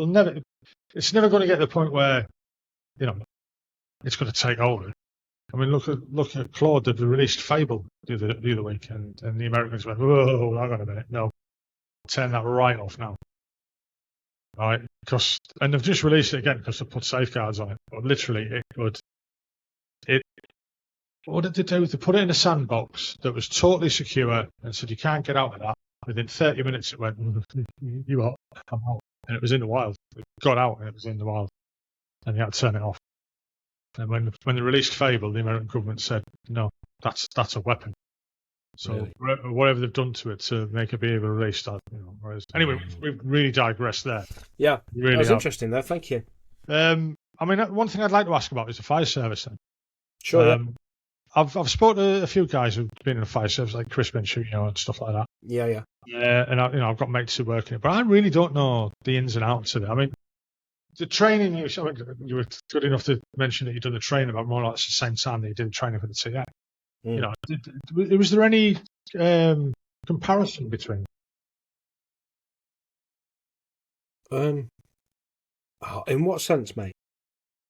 it's never going to get to the point where it's going to take over. I mean, look at Claude that released Fable the other week, and the Americans went, whoa, hang on a minute, no, turn that right off now. Right? And they've just released it again because they put safeguards on it. But literally, what did they do? They put it in a sandbox that was totally secure and said, you can't get out of that. Within 30 minutes, it went, you are, I'm out. And it was in the wild. It got out and it was in the wild. And you had to turn it off. And when they released Fable, the American government said, no, that's a weapon. So really? Whatever they've done to it to make it be able to release that. Anyway, we've really digressed there. Yeah, really that was interesting there. Thank you. I mean, one thing I'd like to ask about is the fire service then. Sure. I've spoken to a few guys who've been in the fire service, like Chris Minshew, and stuff like that. Yeah. And I've got mates who work in it, but I really don't know the ins and outs of it. I mean, the training, you were good enough to mention that you'd done the training about more or less the same time that you did the training for the TA. Was there any comparison between? In what sense, mate?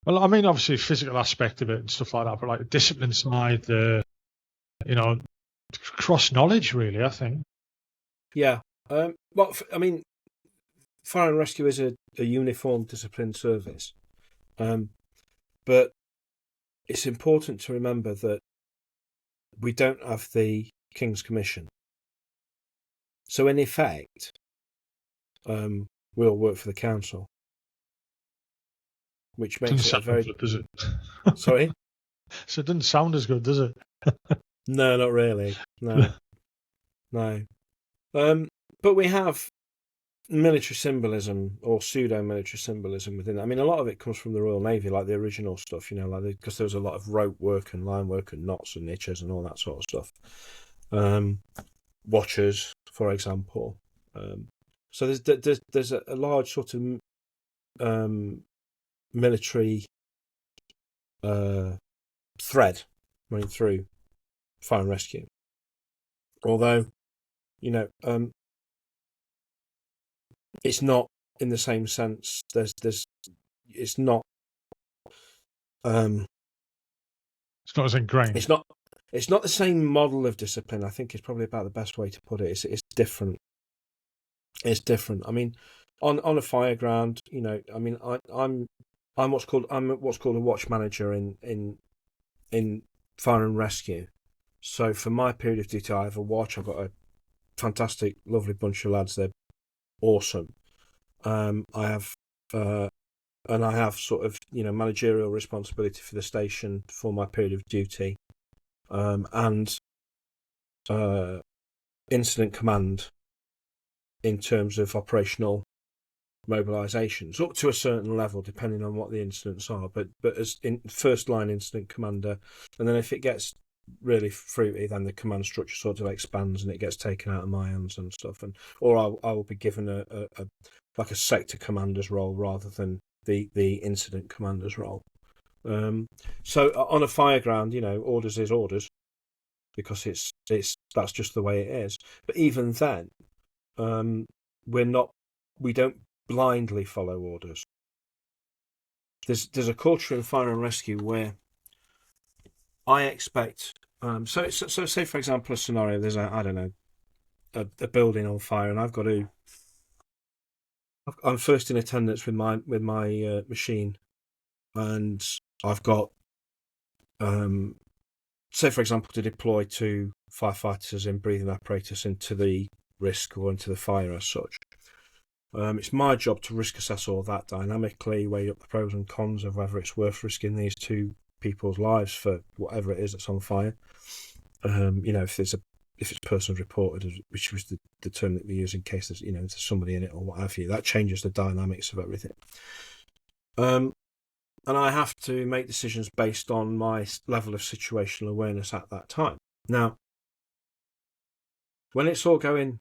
Well, I mean, obviously, physical aspect of it and stuff like that, but like the discipline side, the cross knowledge, really, I think. Yeah. Well, I mean, fire and rescue is a uniform discipline service, but it's important to remember that we don't have the King's Commission. So, in effect, we all work for the council. Which makes it very good, does it? Sorry? So it doesn't sound as good, does it? No, not really. No. But we have military symbolism or pseudo-military symbolism within that. I mean, a lot of it comes from the Royal Navy, like the original stuff, because there was a lot of rope work and line work and knots and niches and all that sort of stuff. Watchers, for example. So there's a large sort of military thread running through fire and rescue. Although, it's not in the same sense. It's not as ingrained. It's not the same model of discipline. I think it's probably about the best way to put it. It's different. It's different. I mean, on a fire ground, I'm what's called a watch manager in fire and rescue. So for my period of duty, I have a watch. I've got a fantastic, lovely bunch of lads. They're awesome. I have sort of managerial responsibility for the station for my period of duty, and incident command in terms of operational mobilisations up to a certain level, depending on what the incidents are. But as in first line incident commander, and then if it gets really fruity, then the command structure sort of expands and it gets taken out of my hands and stuff. Or I will be given a like a sector commander's role rather than the incident commander's role. So on a fireground, orders is orders, because it's that's just the way it is. But even then, we don't blindly follow orders. There's a culture in fire and rescue where I expect. So say for example a scenario. There's a building on fire, and I'm first in attendance with my machine, and I've got say for example to deploy 2 firefighters in breathing apparatus into the risk or into the fire as such. It's my job to risk assess all that dynamically, weigh up the pros and cons of whether it's worth risking these 2 people's lives for whatever it is that's on fire. If it's personally reported, which was the term that we use in case there's somebody in it or what have you, that changes the dynamics of everything. And I have to make decisions based on my level of situational awareness at that time. Now, when it's all going,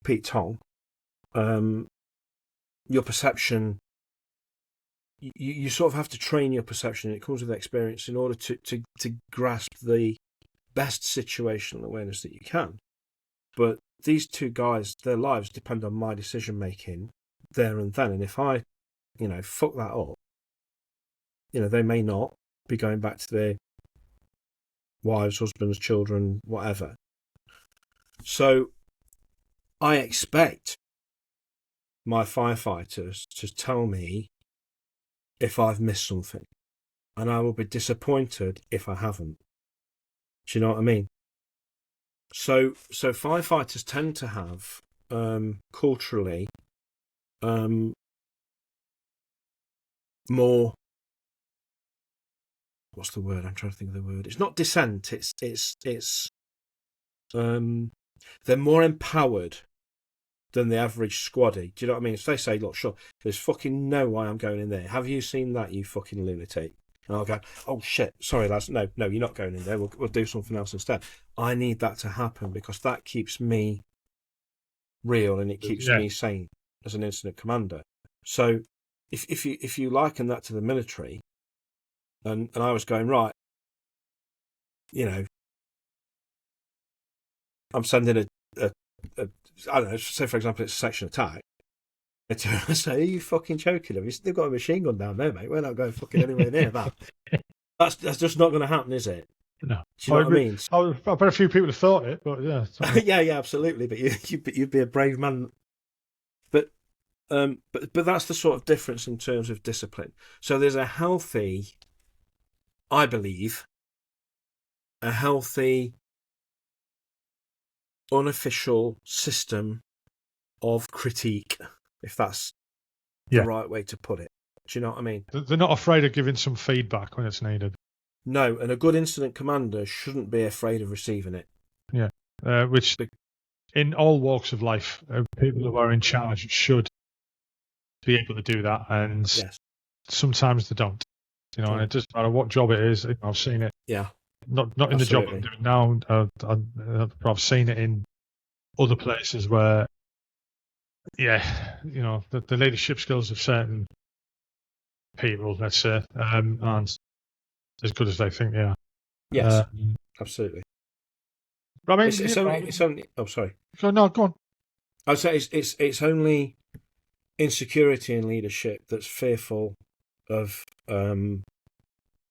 Pete Tong, your perception, you sort of have to train your perception. It comes with experience in order to grasp the best situational awareness that you can. But these 2 guys, their lives depend on my decision making there and then. And if I, fuck that up, they may not be going back to their wives, husbands, children, whatever. So I expect my firefighters to tell me if I've missed something, and I will be disappointed if I haven't. Do you know what I mean? So firefighters tend to have culturally more. What's the word? I'm trying to think of the word. It's not dissent. It's they're more empowered than the average squaddy. Do you know what I mean? If they say, look, sure, there's fucking no way I'm going in there. Have you seen that, you fucking lunatic? And I'll go, oh shit, sorry lads, no, you're not going in there. We'll do something else instead. I need that to happen because that keeps me real and it keeps me sane as an incident commander. So if you liken that to the military, and I was going, right, I'm sending a I don't know, say for example it's a section attack. I say, are you fucking joking? They've got a machine gun down there, mate. We're not going fucking anywhere near that. That's just not going to happen, is it? No. Do you know what I mean? I bet a few people have thought it, but yeah. yeah, absolutely. But you'd be a brave man. But that's the sort of difference in terms of discipline. So there's a healthy, I believe, unofficial system of critique, if that's the right way to put it. Do you know what I mean? They're not afraid of giving some feedback when it's needed. No, and a good incident commander shouldn't be afraid of receiving it. Yeah, which in all walks of life, people who are in charge should be able to do that, and sometimes they don't. And it doesn't matter what job it is. I've seen it. Yeah. Not in the job I'm doing now. I've seen it in other places where, the leadership skills of certain people, let's say, aren't as good as they think they are. Yes, absolutely. But I mean, it's only. Oh, sorry. No, go on. I'd say it's only insecurity in leadership that's fearful of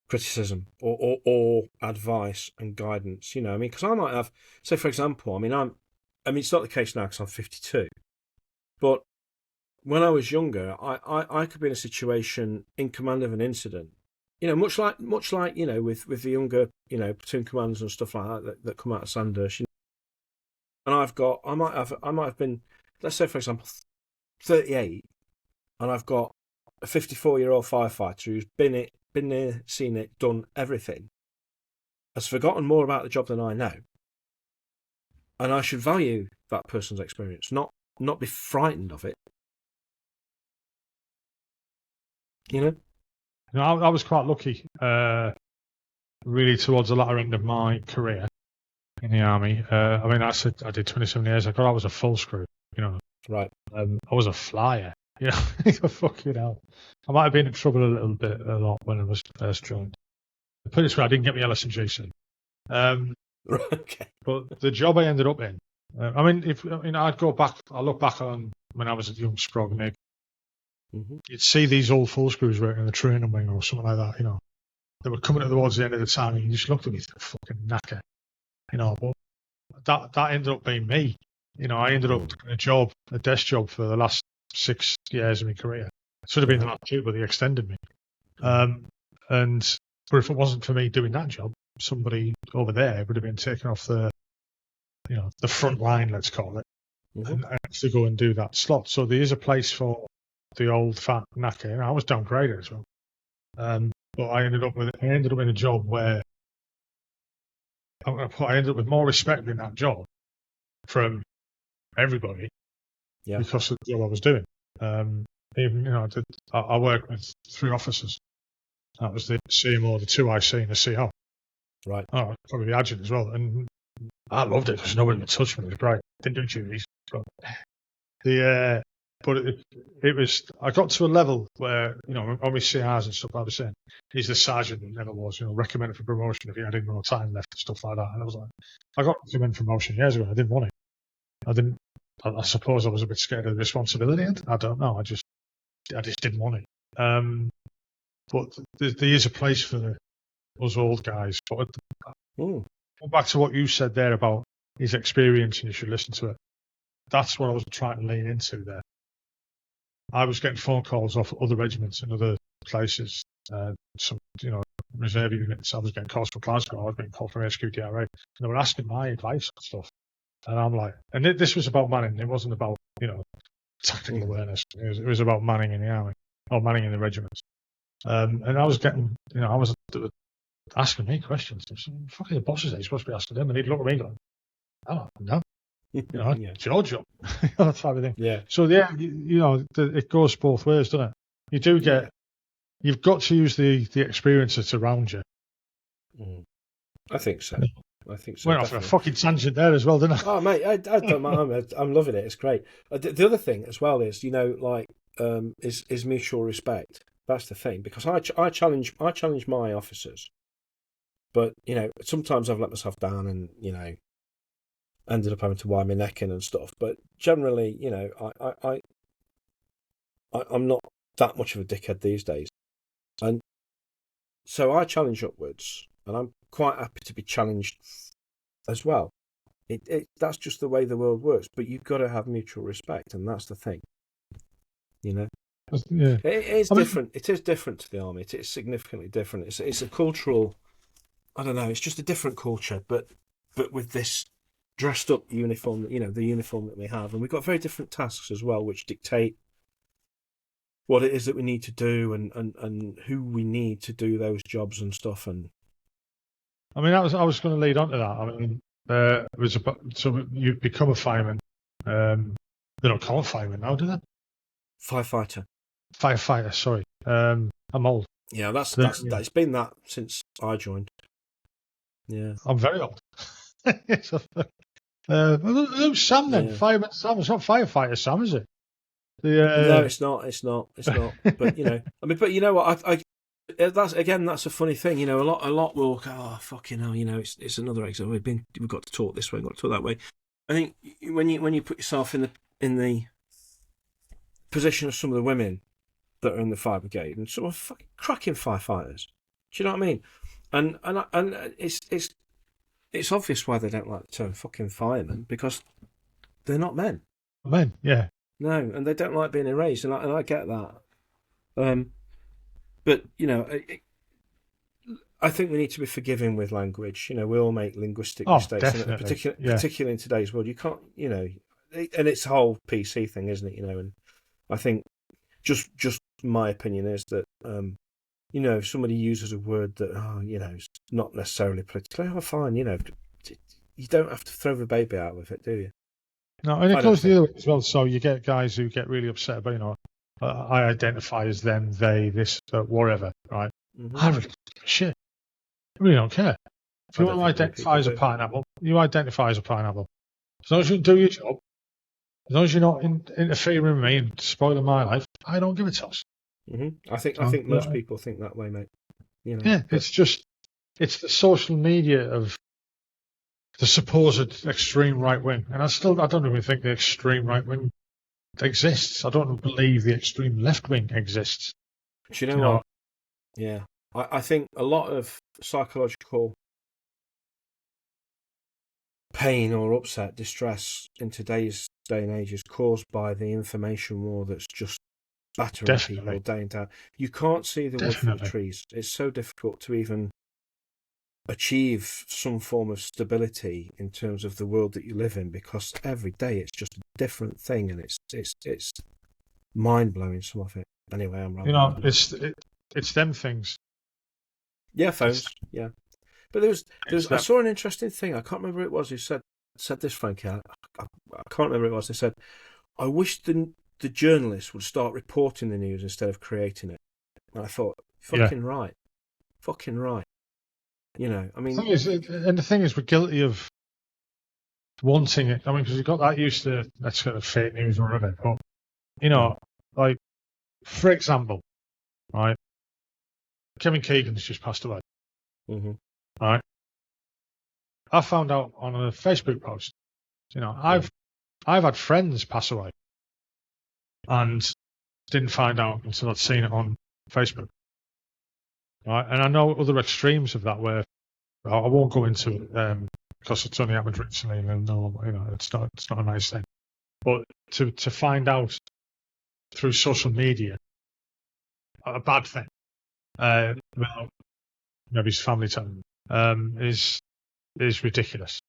criticism or advice and guidance. Because I might have, say for example, it's not the case now because I'm 52, but when I was younger, I could be in a situation in command of an incident. Much like with the younger platoon commanders and stuff like that come out of Sandhurst. And I might have been, let's say for example, 38, and I've got a 54-year-old firefighter who's been there, seen it, done everything, has forgotten more about the job than I know. and I should value that person's experience, not be frightened of it. You know, I was quite lucky, really, towards the latter end of my career in the army. I mean, I said I did 27 years. I thought I was a full screw, you know. right? I was a flyer, you know. Fucking hell. I might have been in trouble a lot when I was first joined. Put it this way, I didn't get my LS&GC. Okay. But the job I ended up in, I mean, I look back on when I was a young sprog, Nick. Mm-hmm. You'd see these old full screws working in the training wing or something like that, you know. They were coming towards the end of the time, and you just looked at me, fucking knacker, you know. But that ended up being me. You know, I ended up doing a desk job for the last 6 years of my career. It should have been the last 2, but they extended me. But if it wasn't for me doing that job, somebody over there would have been taken off the front line, let's call it, and actually go and do that slot. So there is a place for the old fat knacker. And I was downgraded as well. But I ended up in a job where I ended up with more respect in that job from everybody because of the job I was doing. Even, you know, I worked with 3 officers. That was the CMO, the 2IC, and the CO. Right. Oh, probably the adjutant as well. And I loved it because nobody would touch me. It was great. Didn't do duties. But it was, I got to a level where, you know, on my CRs and stuff, I was saying, he's the sergeant that never was, you know, recommended for promotion if he had any more time left and stuff like that. And I was like, I got recommended for promotion years ago. I didn't want it. I suppose I was a bit scared of the responsibility. I don't know. I just didn't want it. But there is a place for us old guys. But go back to what you said there about his experience, and you should listen to it. That's what I was trying to lean into there. I was getting phone calls off other regiments and other places, some, you know, reserve units. I was getting calls from Glasgow. I was getting called from HQDRA. And they were asking my advice and stuff. And I'm like, and this was about manning. It wasn't about, you know, tactical awareness. It was about manning in the army or manning in the regiments. And I was getting, you know, I was asking me questions. Fucking the bosses, you're supposed to be asking them, and he'd look at me going, oh, no. You know, it's your job. That type of thing. Yeah. So, you know, it goes both ways, doesn't it? You've got to use the experience that's around you. I think so. Went off on a fucking tangent there as well, didn't I? Oh, mate, I don't mind. I'm loving it. It's great. The other thing as well is, you know, like, is mutual respect. That's the thing, because I challenge my officers, but, you know, sometimes I've let myself down and, you know, ended up having to wire my neck in and stuff. But generally, you know, I'm not that much of a dickhead these days, and so I challenge upwards, and I'm quite happy to be challenged as well. That's just the way the world works. But you've got to have mutual respect, and that's the thing. You know, yeah. It is different. It is different to the army. It is significantly different. It's a cultural. I don't know. It's just a different culture, but with this dressed up uniform, you know, the uniform that we have, and we've got very different tasks as well, which dictate what it is that we need to do and who we need to do those jobs and stuff. And I mean, I was going to lead on to that. I mean, it was about, so you become a fireman. They don't call it fireman now, do they? Firefighter. Firefighter. Sorry. I'm old. Yeah, it's been that since I joined. Yeah, I'm very old. Who's Sam then? Yeah. Fireman Sam. It's not firefighter Sam, is it? No, it's not. It's not. But you know, I mean, but you know what? That's a funny thing. You know, a lot will go, oh, fucking hell. You know, it's another exam. We've got to talk this way, got to talk that way. I think when you put yourself in the position of some of the women that are in the fire brigade and some of fucking cracking firefighters, do you know what I mean? And it's obvious why they don't like the term fucking firemen, because they're not men. Men, yeah. No, and they don't like being erased, and I get that. But you know, I think we need to be forgiving with language. You know, we all make linguistic mistakes, and particularly in today's world. You can't, you know, and it's the whole PC thing, isn't it? You know, and I think just my opinion is that you know, if somebody uses a word that you know, is not necessarily politically, fine. You know, you don't have to throw the baby out with it, do you? No, and I it don't goes the think. other way as well. So you get guys who get really upset about, I identify as them, they, this, whatever, right? Hmm. I really don't give a shit. I really don't care. If I you don't want to think many identify people as a do. pineapple, you identify as a pineapple. As long as you do your job, as long as you're not interfering with me and spoiling my life, I don't give a toss. Hmm. I So, think most people think that way, mate. yeah, But it's the social media of the supposed extreme right wing, and I don't even think the extreme right wing exists. I don't believe the extreme left wing exists. do you know You know, what? Yeah, I think a lot of psychological pain or upset, distress in today's day and age is caused by the information war that's just battering people definitely, day and day. You can't see the wood for the definitely. trees. It's so difficult to even achieve some form of stability in terms of the world that you live in, because every day it's just a different thing, and it's mind blowing, some of it. Anyway, I'm rambling on. It's them things. Yeah, It's phones. Yeah, but it's I them. saw an interesting thing. I can't remember who it was who said this, Frankie. I can't remember who it was. They said, I wish the journalists would start reporting the news instead of creating it. And I thought, Yeah. fucking right. I mean, The thing is, we're guilty of wanting it. I mean, because you got that used to that sort of fake news or whatever. But like for example, right, Kevin Keegan's just passed away. mm-hmm. Right, I found out on a Facebook post. I've had friends pass away and didn't find out until I'd seen it on Facebook. Right, and I know other extremes of that where I won't go into it because it's only happened recently, and it's not a nice thing. But to find out through social media a bad thing, without maybe his family telling him, is ridiculous.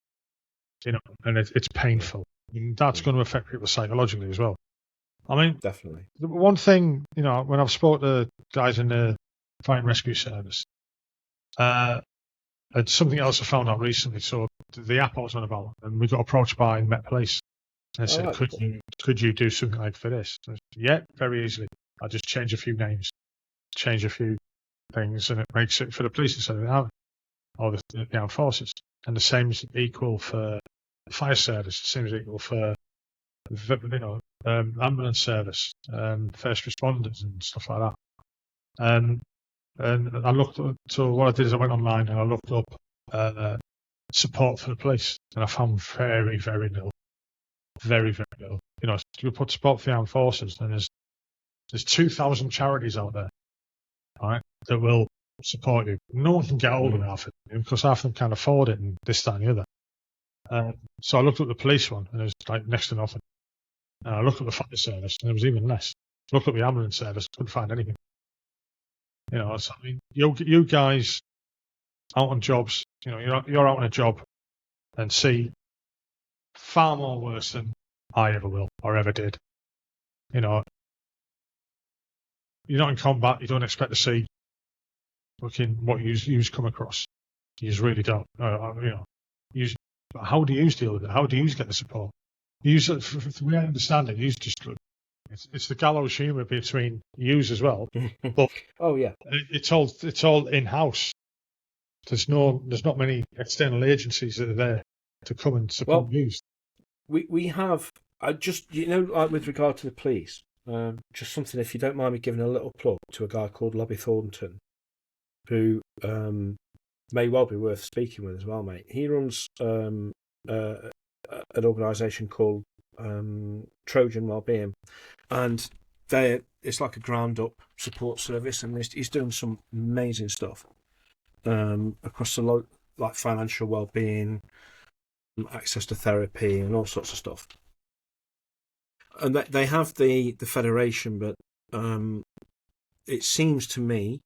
And it's Yeah, painful. And that's going to affect people psychologically as well. I mean, definitely. the one thing, when I've spoke to guys in the fire and rescue service, and something else I found out recently. So the app I was on about, and we got approached by Met Police and All said, right, cool. could you do something like for this? I said, yeah, very easily. I just change a few names, change a few things, and it makes it for the police instead of the army or the armed forces. And the same is equal for the fire service. The same is equal for ambulance service, first responders and stuff like that. And I looked up, so what I did is I went online and I looked up support for the police, and I found very, very little. Very, very little. You put support for the armed forces, and there's 2,000 charities out there, right, that will support you. No one can get hold of half of them because half of them can't afford it, and this, that, and the other. So I looked at the police one, and it was like next to nothing. And I looked at the fire service, and it was even less. Looked at the ambulance service, couldn't find anything. So, I mean, you guys out on jobs, you're out on a job and see far more worse than I ever will or ever did. You're not in combat. You don't expect to see looking what you come across. You just really don't. How do you deal with it? How do you get the support? The way I understand it, it's the gallows humour between yous as well. But Oh yeah, it's all in house. There's not many external agencies that are there to come and support well, yous. we have. I just like with regard to the police, just something, if you don't mind me giving a little plug to a guy called Lobby Thornton, who may well be worth speaking with as well, mate. He runs an organisation called Trojan Wellbeing, and it's like a ground up support service, and he's doing some amazing stuff across the like financial well-being, access to therapy, and all sorts of stuff. And they have the federation, but it seems to me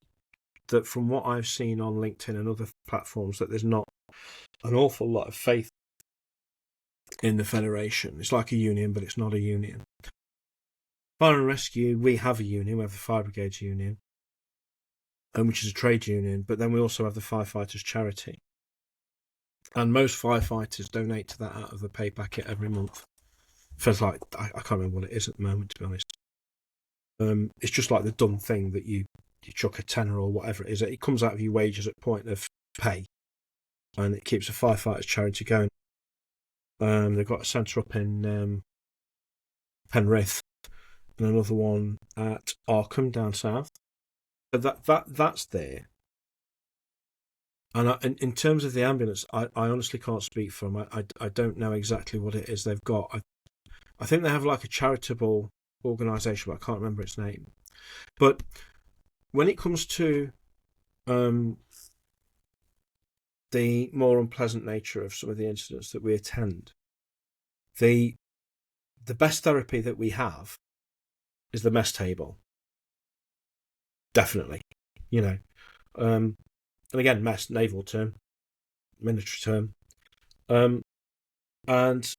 that from what I've seen on LinkedIn and other platforms, that there's not an awful lot of faith in the federation. It's like a union, but it's not a union. Fire and Rescue, we have a union. We have the Fire Brigades Union, which is a trade union, but then we also have the Firefighters Charity. And most firefighters donate to that out of the pay packet every month. Feels like, I can't remember what it is at the moment, to be honest. It's just like the dumb thing that you chuck a tenner or whatever it is. It comes out of your wages at point of pay, and it keeps a firefighter's charity going. They've got a centre up in Penrith, and another one at Arkham down south. So that's there. And in terms of the ambulance, I honestly can't speak for them. I don't know exactly what it is they've got. I think they have like a charitable organisation, but I can't remember its name. But when it comes to the more unpleasant nature of some of the incidents that we attend, the best therapy that we have is the mess table. Definitely, and again, mess, naval term, military term, and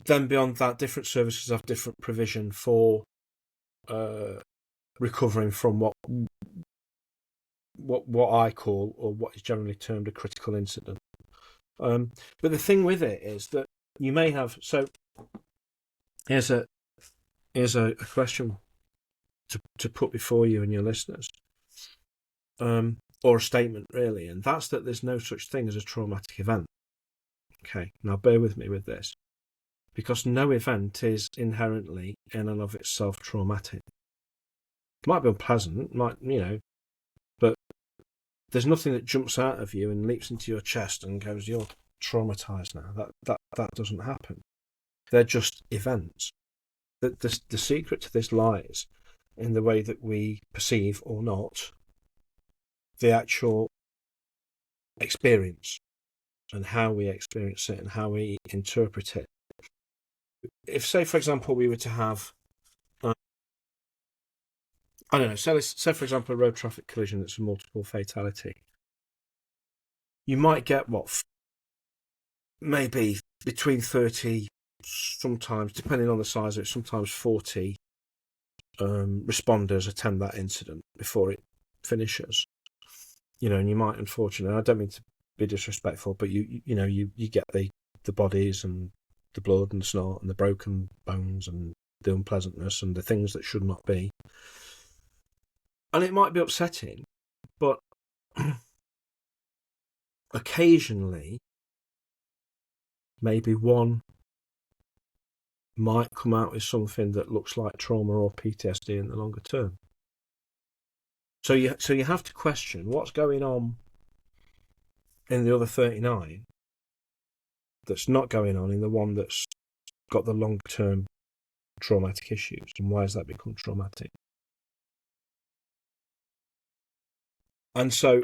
then beyond that, different services have different provision for recovering from what I call, or what is generally termed, a critical incident. But the thing with it is that you may have. So here's a question to put before you and your listeners, or a statement really, and that's that there's no such thing as a traumatic event. Okay, now bear with me with this, because no event is inherently in and of itself traumatic. It might be unpleasant, but there's nothing that jumps out of you and leaps into your chest and goes, "You're traumatized now." That doesn't happen. They're just events. The secret to this lies in the way that we perceive or not the actual experience, and how we experience it and how we interpret it. If, say, for example, we were to have, I don't know, say for example, a road traffic collision that's a multiple fatality, you might get maybe between 30, sometimes, depending on the size of it, sometimes 40 responders attend that incident before it finishes. And you might, unfortunately, I don't mean to be disrespectful, but you get the bodies and the blood and the snot and the broken bones and the unpleasantness and the things that should not be. And it might be upsetting, but occasionally, maybe one might come out with something that looks like trauma or PTSD in the longer term. So you have to question what's going on in the other 39 that's not going on in the one that's got the long-term traumatic issues, and why has that become traumatic? And so,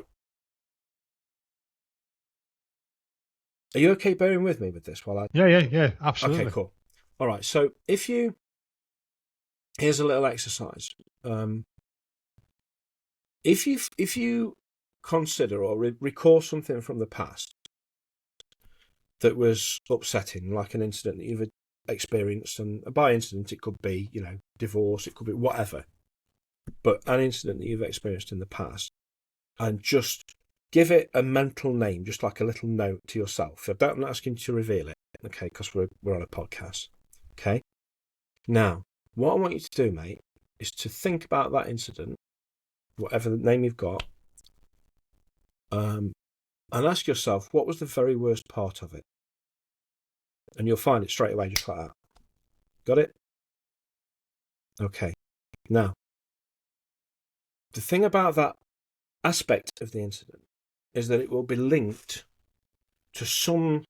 are you okay bearing with me with this while I... Yeah, absolutely. Okay, cool. All right, so here's a little exercise. If you consider or recall something from the past that was upsetting, like an incident that you've experienced, and by incident it could be, divorce, it could be whatever, but an incident that you've experienced in the past, and just give it a mental name, just like a little note to yourself. I'm not asking you to reveal it, okay, because we're on a podcast, okay? Now, what I want you to do, mate, is to think about that incident, whatever the name you've got, and ask yourself, what was the very worst part of it? And you'll find it straight away, just like that. Got it? Okay. Now, the thing about that aspect of the incident is that it will be linked to some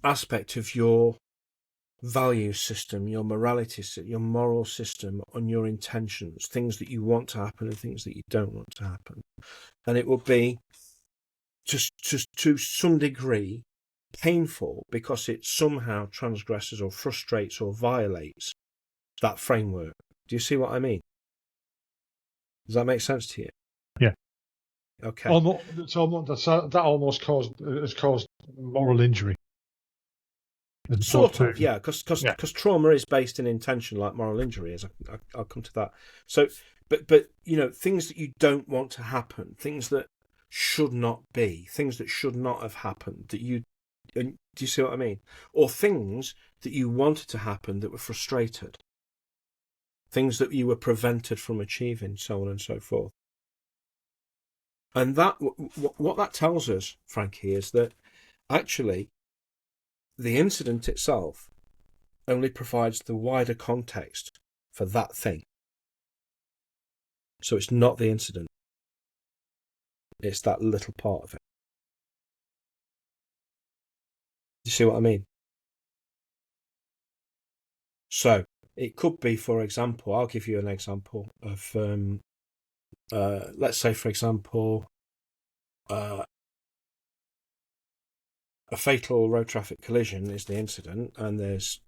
aspect of your value system, your morality system, your moral system, on your intentions, things that you want to happen and things that you don't want to happen. And it will be to some degree painful because it somehow transgresses or frustrates or violates that framework. Do you see what I mean? Does that make sense to you? Yeah. Okay. That almost has caused moral injury. Sort of, yeah, because trauma is based in intention, like moral injury is. I'll come to that. So, but things that you don't want to happen, things that should not be, things that should not have happened, do you see what I mean? Or things that you wanted to happen that were frustrated, things that you were prevented from achieving, so on and so forth. And that, what that tells us, Frankie, is that actually the incident itself only provides the wider context for that thing. So it's not the incident. It's that little part of it. You see what I mean? So it could be, for example, I'll give you an example of, let's say, for example, a fatal road traffic collision is the incident, and there's,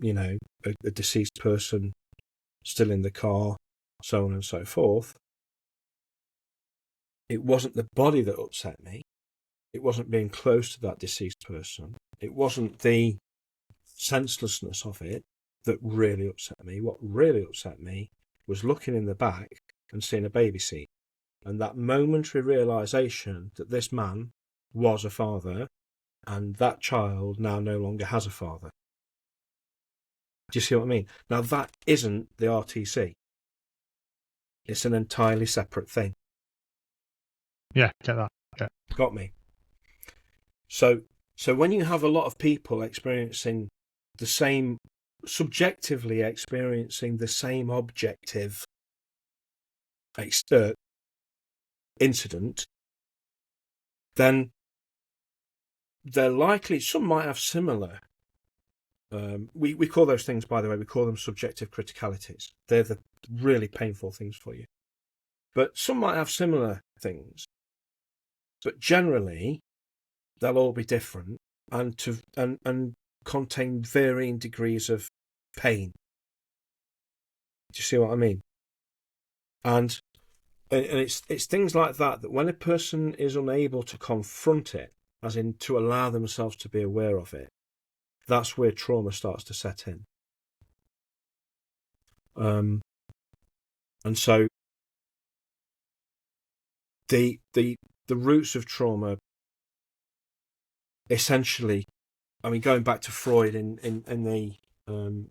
a deceased person still in the car, so on and so forth. It wasn't the body that upset me. It wasn't being close to that deceased person. It wasn't the senselessness of it that really upset me. What really upset me was looking in the back and seeing a baby seat, and that momentary realisation that this man was a father and that child now no longer has a father. Do you see what I mean? Now, that isn't the RTC. It's an entirely separate thing. Yeah, get that. Yeah. Got me? So when you have a lot of people experiencing the same, subjectively experiencing the same objective incident, then they're likely, some might have similar, we call those things, by the way, we call them subjective criticalities. They're the really painful things for you. But some might have similar things, but generally they'll all be different and contain varying degrees of pain. Do you see what I mean? And it's things like that when a person is unable to confront it, as in to allow themselves to be aware of it, that's where trauma starts to set in. And so the roots of trauma, essentially, I mean, going back to Freud in the the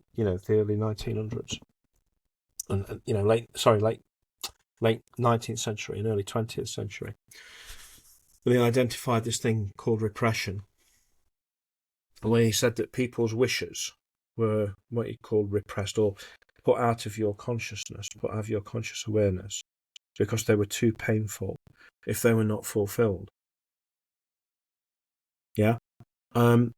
early 1900s, and late 19th century and early 20th century, they identified this thing called repression, where he said that people's wishes were what he called repressed, or put out of your consciousness, put out of your conscious awareness, because they were too painful if they were not fulfilled. Yeah. And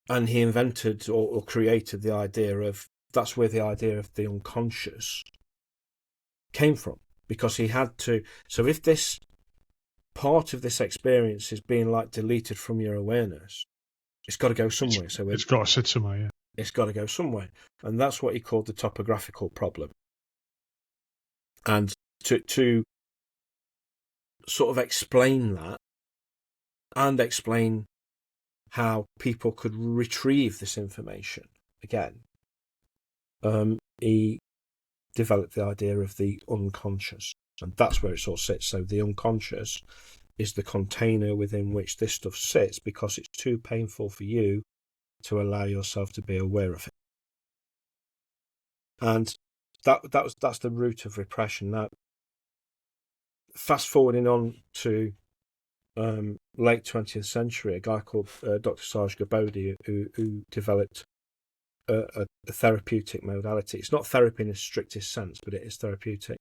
he invented or created the idea of, that's where the idea of the unconscious came from, because he had to, so if this part of this experience is being like deleted from your awareness, it's got to go somewhere. So it's got to sit somewhere, yeah. It's got to go somewhere. And that's what he called the topographical problem. And to sort of explain that, and explain how people could retrieve this information again, he developed the idea of the unconscious, and that's where it all sits. So the unconscious is the container within which this stuff sits, because it's too painful for you to allow yourself to be aware of it. And that's the root of repression. Now, fast forwarding on to late 20th century, a guy called Dr. Serge Gabodi, who developed a therapeutic modality. It's not therapy in the strictest sense, but it is therapeutic,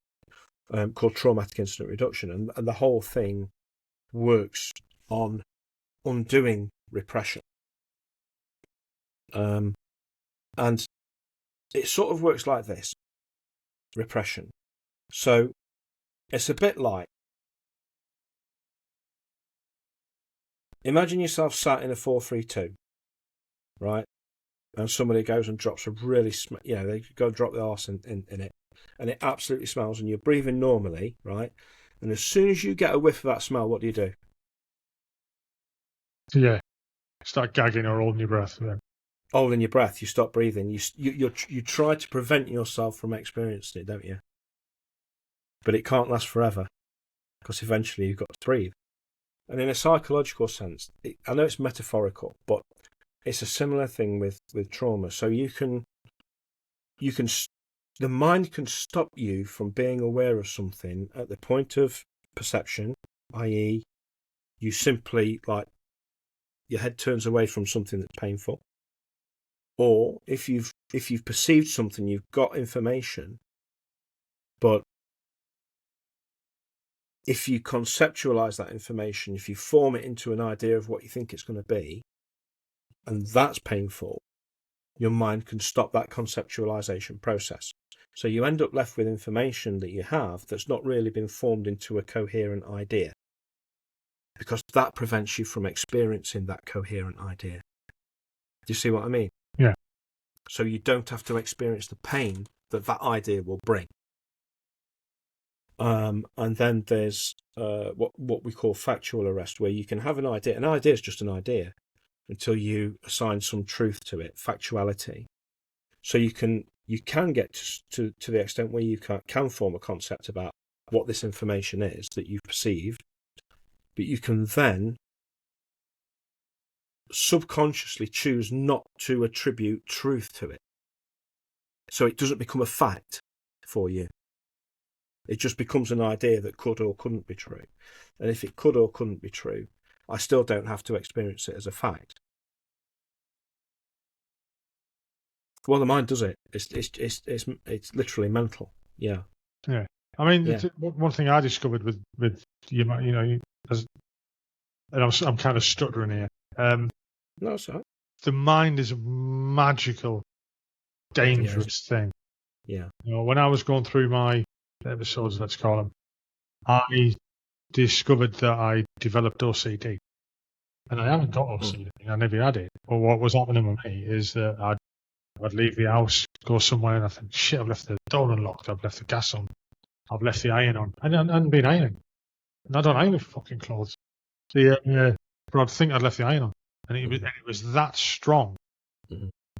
called traumatic incident reduction. And the whole thing works on undoing repression. And it sort of works like this, repression. So it's a bit like, imagine yourself sat in a 432, right? And somebody goes and drops a really, they go drop the arse in it, and it absolutely smells, and you're breathing normally, right? And as soon as you get a whiff of that smell, what do? Yeah, start gagging or holding your breath. Yeah. Holding your breath, you stop breathing. You try to prevent yourself from experiencing it, don't you? But it can't last forever. because eventually you've got to breathe. And in a psychological sense, I know it's metaphorical, but it's a similar thing with trauma. So the mind can stop you from being aware of something at the point of perception, i.e., you simply, like, your head turns away from something that's painful. Or if you've perceived something, you've got information, but if you conceptualize that information, if you form it into an idea of what you think it's going to be, and that's painful, your mind can stop that conceptualization process. So you end up left with information that you have that's not really been formed into a coherent idea, because that prevents you from experiencing that coherent idea. Do you see what I mean? Yeah. So you don't have to experience the pain that idea will bring. And then there's what we call factual arrest, where you can have an idea. An idea is just an idea until you assign some truth to it, factuality. So you can get to the extent where you can form a concept about what this information is that you've perceived, but you can then subconsciously choose not to attribute truth to it. So it doesn't become a fact for you. It just becomes an idea that could or couldn't be true. And if it could or couldn't be true, I still don't have to experience it as a fact. Well, the mind does it. It's literally mental. Yeah. Yeah. I mean, Yeah. One thing I discovered with you know, and I'm kind of stuttering here. No, sorry. The mind is a magical, dangerous thing. Yeah. You know, when I was going through my episodes, let's call them, I discovered that I developed OCD, and I haven't got OCD. I never had it. But what was happening with me is that I'd leave the house, go somewhere, and I think, shit, I've left the door unlocked, I've left the gas on, I've left the iron on, and I hadn't been ironing. And I don't iron fucking clothes. But I'd think I'd left the iron on, and it was that strong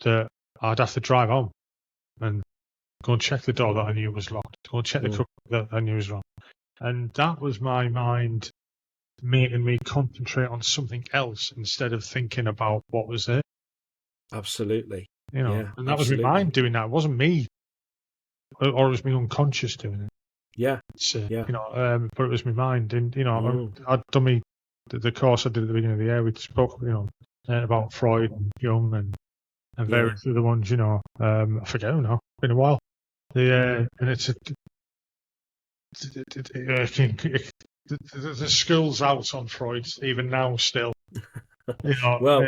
that I'd have to drive home and go and check the door that I knew was locked, go and check the cooker that I knew was wrong. And that was my mind making me concentrate on something else instead of thinking about what was there. Absolutely. You know, Yeah, and that was my mind doing that. It wasn't me, or it was me unconscious doing it. Yeah. You know, but it was my mind. And, you know, I'd done the course I did at the beginning of the year. We spoke, you know, about Freud and Jung and various other ones, you know. I forget who now. Been a while. And it's the school's out on Freud even now still. You know, well,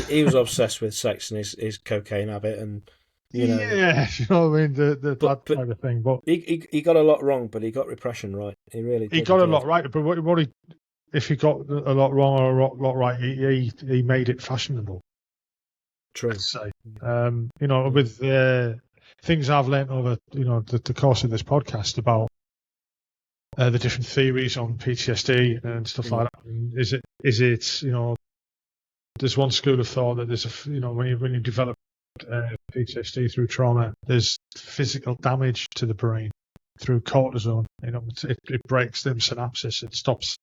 he was obsessed with sex and his cocaine habit, and you know, you know what I mean, that kind of thing. But he got a lot wrong, but he got repression right. He really did. He got a lot right, but if he got a lot wrong or a lot right, he made it fashionable. True. I'd say. You know, with things I've learned over, you know, the course of this podcast about the different theories on PTSD and stuff like that. Is it, you know, there's one school of thought that there's you know, when you develop PTSD through trauma, there's physical damage to the brain through cortisone. You know, it breaks them synapses. It stops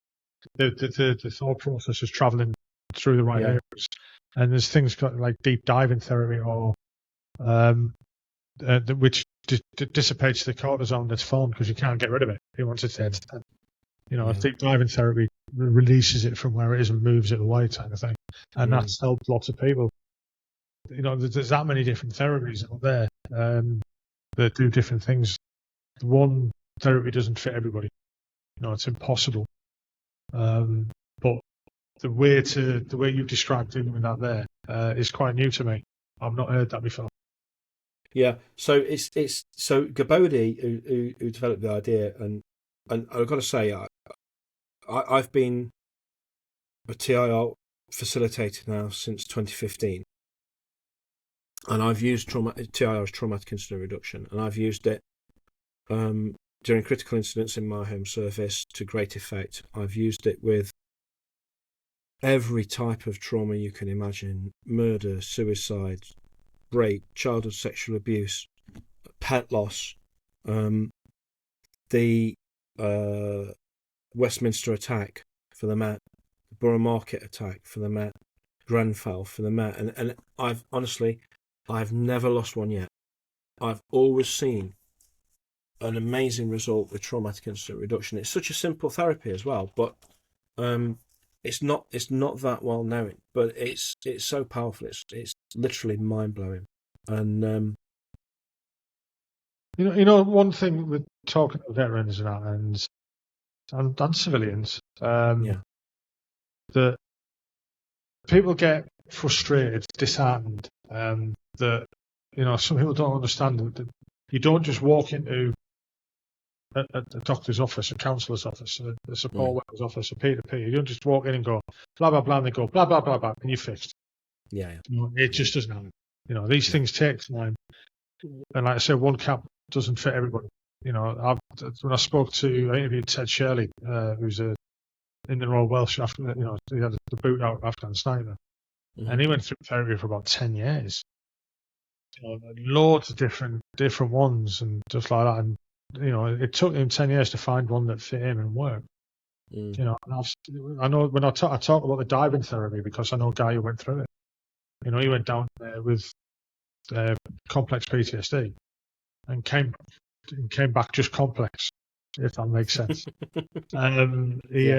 the thought process is traveling through the right areas. And there's things like deep diving therapy or which dissipates the cortisone that's formed because you can't get rid of it. You want it to, you know, deep diving therapy releases it from where it is and moves it away, kind of thing. And that's helped lots of people. You know, there's that many different therapies out there that do different things. One therapy doesn't fit everybody. You know, it's impossible. But the way you've described dealing with that there is quite new to me. I've not heard that before. Yeah, so it's so Gabodi who developed the idea, and I've got to say, I've been a TIR facilitator now since 2015, and I've used TIR as traumatic incident reduction, and I've used it during critical incidents in my home service to great effect. I've used it with every type of trauma you can imagine: murder, suicide, rape, childhood sexual abuse, pet loss. The Westminster attack for the Met, the Borough Market attack for the Met, Grenfell for the Met, and I've never lost one yet. I've always seen an amazing result with traumatic incident reduction. It's such a simple therapy as well, but it's not that well known, but it's so powerful. It's literally mind blowing. And you know, one thing with talking to veterans and civilians, yeah, that people get frustrated, disheartened, that, you know, some people don't understand that you don't just walk into a doctor's office, a counsellor's office, a support worker's office, a P2P. You don't just walk in and go blah blah blah, and they go blah blah blah blah, and you're fixed. yeah. You know, it just doesn't happen. You know, these things take time, and like I said, one cap doesn't fit everybody. You know, when I spoke to, I interviewed Ted Shirley, who's in the Royal Welsh, after, you know, he had the boot out of Afghan sniper, and he went through therapy for about 10 years. You know, loads of different ones and just like that, and you know, it took him 10 years to find one that fit him and worked. You know, and I know when I talk about the diving therapy, because I know a guy who went through it. You know, he went down there with complex PTSD and came back just complex, if that makes sense. But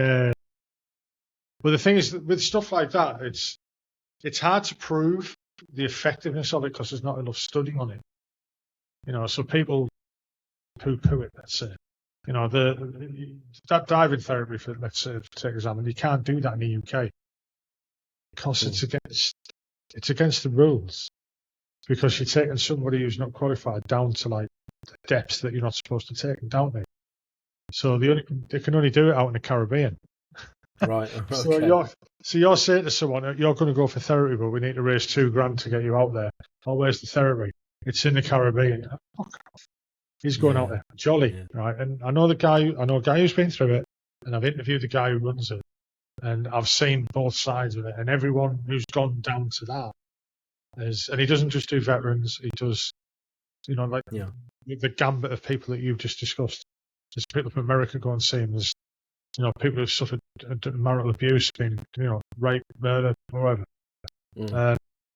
the thing is, with stuff like that, it's hard to prove the effectiveness of it because there's not enough study on it. You know, so people poo-poo it, let's say. You know, that diving therapy, for, let's say, take example, you can't do that in the UK because it's against the rules, because you're taking somebody who's not qualified down to like the depths that you're not supposed to take them down there. So they can only do it out in the Caribbean. Right. Okay. So you're saying to someone, you're going to go for therapy, but we need to raise $2,000 to get you out there. Oh, where's the therapy? It's in the Caribbean. He's going out there, jolly, right? And I know a guy who's been through it, and I've interviewed the guy who runs it, and I've seen both sides of it. And everyone who's gone down to that and he doesn't just do veterans; he does, you know, like the gambit of people that you've just discussed. There's people from America go and see him. There's, you know, people who've suffered marital abuse, been, you know, rape, murder, whatever,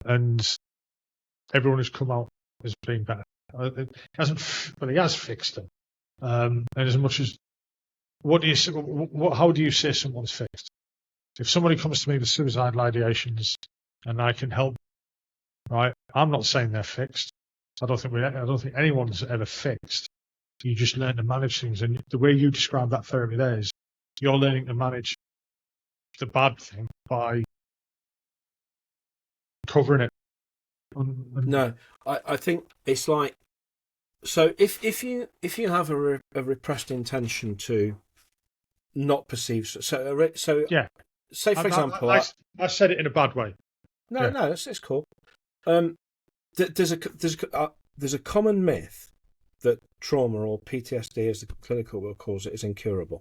and everyone who's come out has been better. It hasn't, but he has fixed them. And as much as, how do you say someone's fixed? If somebody comes to me with suicidal ideations and I can help, right? I'm not saying they're fixed. I don't think anyone's ever fixed. You just learn to manage things, and the way you describe that therapy there is you're learning to manage the bad thing by covering it. No, I think it's like, so if you have a repressed intention to not perceive, so yeah, say for example, I said it in a bad way. No, it's cool. There's a common myth that trauma, or PTSD as the clinical world calls it, is incurable,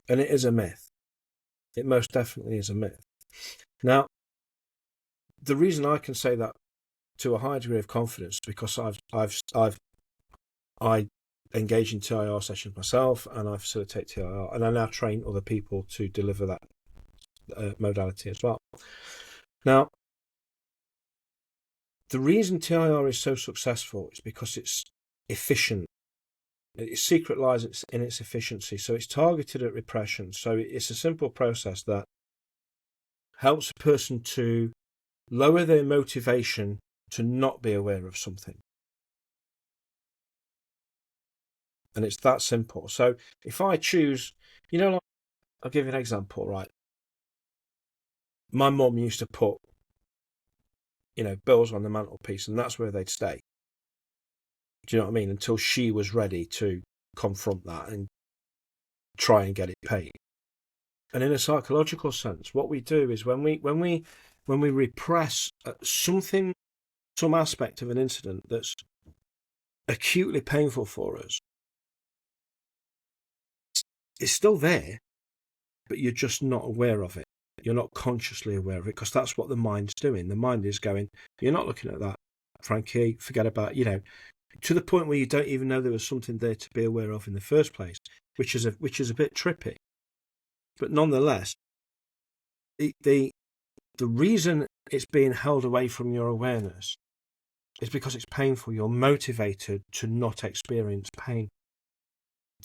and it is a myth. It most definitely is a myth. Now, the reason I can say that to a high degree of confidence is because I engage in TIR sessions myself, and I facilitate TIR, and I now train other people to deliver that modality as well. Now, the reason TIR is so successful is because it's efficient. Its secret lies in its efficiency. So it's targeted at repression. So it's a simple process that helps a person to lower their motivation to not be aware of something. And it's that simple. So if I choose, you know, like, I'll give you an example, right? My mum used to put, you know, bills on the mantelpiece, and that's where they'd stay. Do you know what I mean? Until she was ready to confront that and try and get it paid. And in a psychological sense, what we do is when we repress something, some aspect of an incident that's acutely painful for us, it's still there, but you're just not aware of it. You're not consciously aware of it, because that's what the mind's doing. The mind is going, you're not looking at that, Frankie, forget about, you know, to the point where you don't even know there was something there to be aware of in the first place, which is a bit trippy. But nonetheless, the reason it's being held away from your awareness is because it's painful. You're motivated to not experience pain.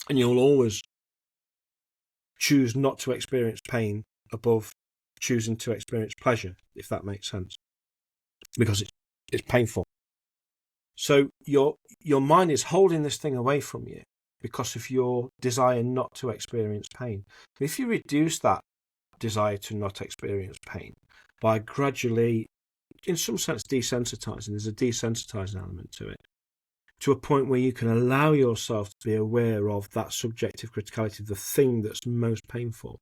And you'll always choose not to experience pain above choosing to experience pleasure, if that makes sense. Because it's painful. So your mind is holding this thing away from you because of your desire not to experience pain. If you reduce that desire to not experience pain by gradually, in some sense, desensitizing, there's a desensitizing element to it, to a point where you can allow yourself to be aware of that subjective criticality, the thing that's most painful.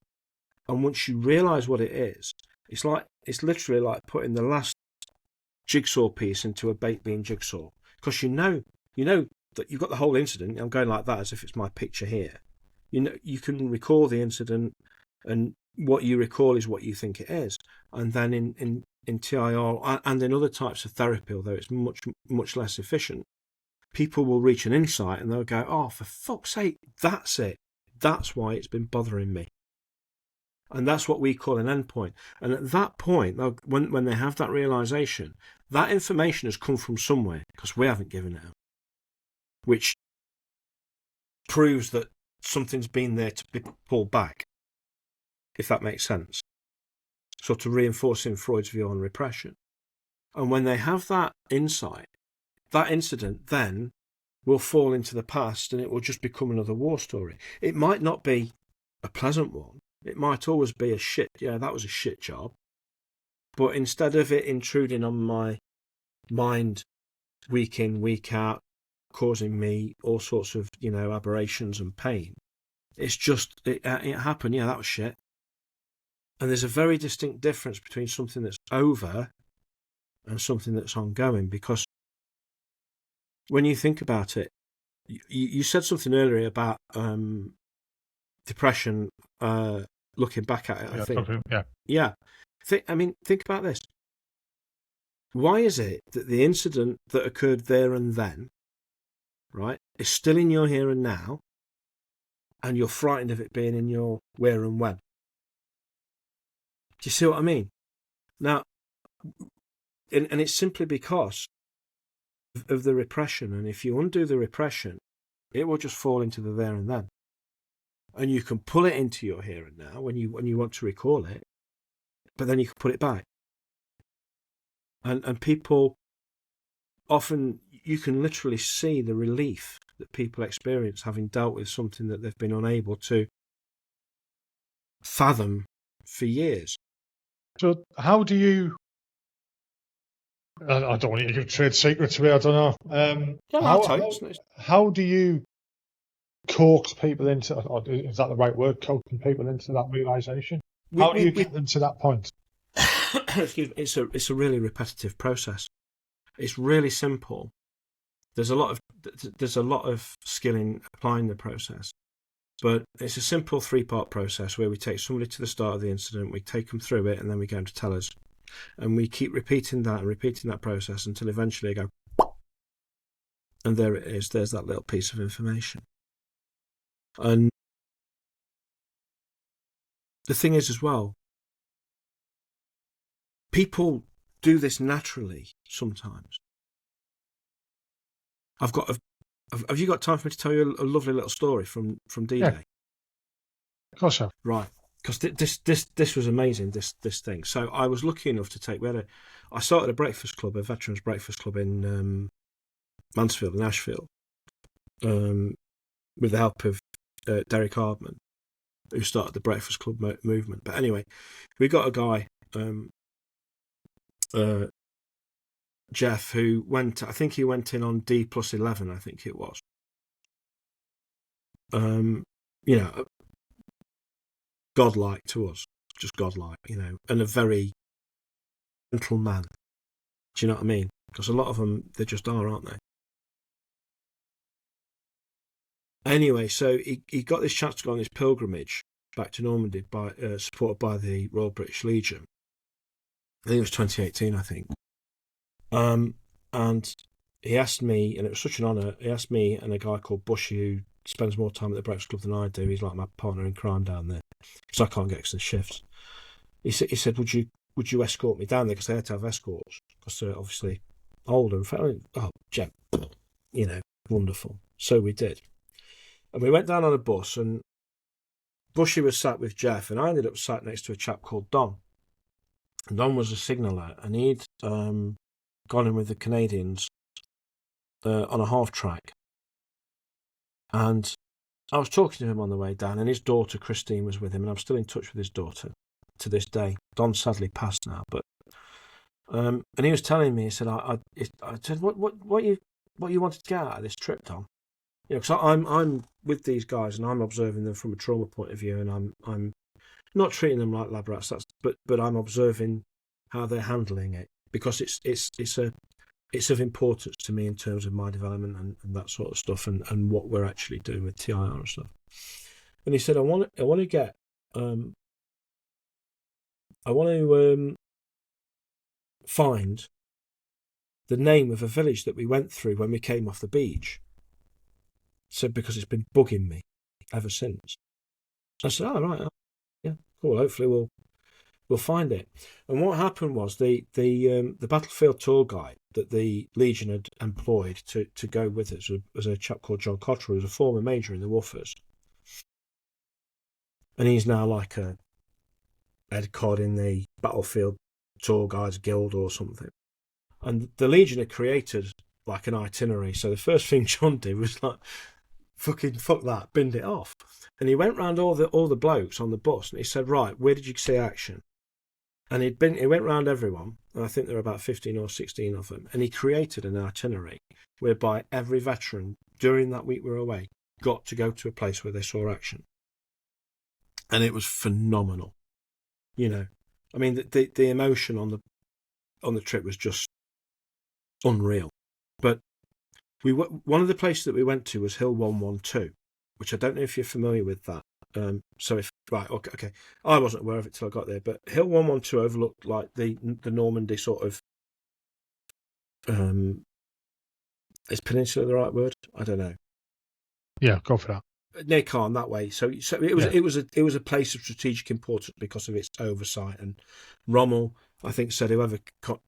And once you realize what it is, it's literally like putting the last jigsaw piece into a baked bean jigsaw, because you know that you've got the whole incident. I'm going like that as if it's my picture here. You can recall the incident, and what you recall is what you think it is. And then in TIR and in other types of therapy, although it's much less efficient, people will reach an insight and they'll go, oh, for fuck's sake, that's it. That's why it's been bothering me. And that's what we call an endpoint. And at that point, when they have that realization, that information has come from somewhere, because we haven't given it out, which proves that something's been there to be pulled back, if that makes sense. Sort of reinforcing Freud's view on repression. And when they have that insight, that incident then will fall into the past and it will just become another war story. It might not be a pleasant one. It might always be that was a shit job. But instead of it intruding on my mind week in, week out, causing me all sorts of, aberrations and pain, it's just, it happened, that was shit. And there's a very distinct difference between something that's over and something that's ongoing, because when you think about it, you said something earlier about depression, looking back at it, I think. Yeah. Think about this. Why is it that the incident that occurred there and then, right, is still in your here and now, and you're frightened of it being in your where and when? Do you see what I mean? Now, and it's simply because of the repression. And if you undo the repression, it will just fall into the there and then. And you can pull it into your here and now when you want to recall it, but then you can put it back. And people often, you can literally see the relief that people experience having dealt with something that they've been unable to fathom for years. So how do you... I don't want you to give trade secrets away, I don't know. How do you coax people into, or is that the right word, coaxing people into that realisation? How do you get them to that point? Excuse me, it's a really repetitive process. It's really simple. There's a lot of skill in applying the process, but it's a simple 3-part process where we take somebody to the start of the incident, we take them through it, and then we get them to tell us, and we keep repeating that process until eventually they go, and there it is. There's that little piece of information. And the thing is as well, people do this naturally sometimes. Have you got time for me to tell you a lovely little story from D-Day? Yeah. Of course so. Right. Because this was amazing, this thing. So I was lucky enough to take, I started a breakfast club, a veterans breakfast club in Mansfield and Ashfield, with the help of Derek Hardman, who started the breakfast club movement. But anyway, we got a guy, Jeff, who went in on D+11, I think it was. Godlike to us, just godlike, and a very gentle man. Do you know what I mean? Because a lot of them, they just are, aren't they? Anyway, so he got this chance to go on this pilgrimage back to Normandy, supported by the Royal British Legion. I think it was 2018, I think. And he asked me, and it was such an honour, he asked me and a guy called Bushy, who spends more time at the Breakfast Club than I do. He's like my partner in crime down there, because I can't get to the shifts. He said, would you escort me down there? Because they had to have escorts, because they're obviously older. And oh, Jeff, wonderful. So we did. And we went down on a bus, and Bushy was sat with Jeff, and I ended up sat next to a chap called Don. And Don was a signaller, and he'd gone in with the Canadians on a half track. And I was talking to him on the way down, and his daughter Christine was with him, and I'm still in touch with his daughter to this day. Don sadly passed now, but and he was telling me, he said, I said, what you wanted to get out of this trip, Don? Because I'm with these guys, and I'm observing them from a trauma point of view, and I'm not treating them like lab rats. But I'm observing how they're handling it, because it's of importance to me in terms of my development and that sort of stuff, and what we're actually doing with TIR and stuff. And he said, I want to get find the name of a village that we went through when we came off the beach. So because it's been bugging me ever since. I said, oh, right, yeah, cool. Hopefully we'll find it. And what happened was the battlefield tour guide that the Legion had employed to go with us was a chap called John Cottrell, who was a former major in the Woofers. And he's now like a head cod in the Battlefield Tour Guides Guild or something. And the Legion had created like an itinerary. So the first thing John did was like, fuck that, binned it off. And he went round all the blokes on the bus, and he said, right, where did you see action? And he went round everyone, and I think there were about 15 or 16 of them, and he created an itinerary whereby every veteran during that week we were away got to go to a place where they saw action. And it was phenomenal. I mean, the emotion on the trip was just unreal. But one of the places that we went to was Hill 112, which I don't know if you're familiar with that. Okay, I wasn't aware of it till I got there. But Hill 112 overlooked like the Normandy sort of. Is peninsula the right word? I don't know. Yeah, go for that. Near Caen, that way. So it was a place of strategic importance because of its oversight. And Rommel, I think, said whoever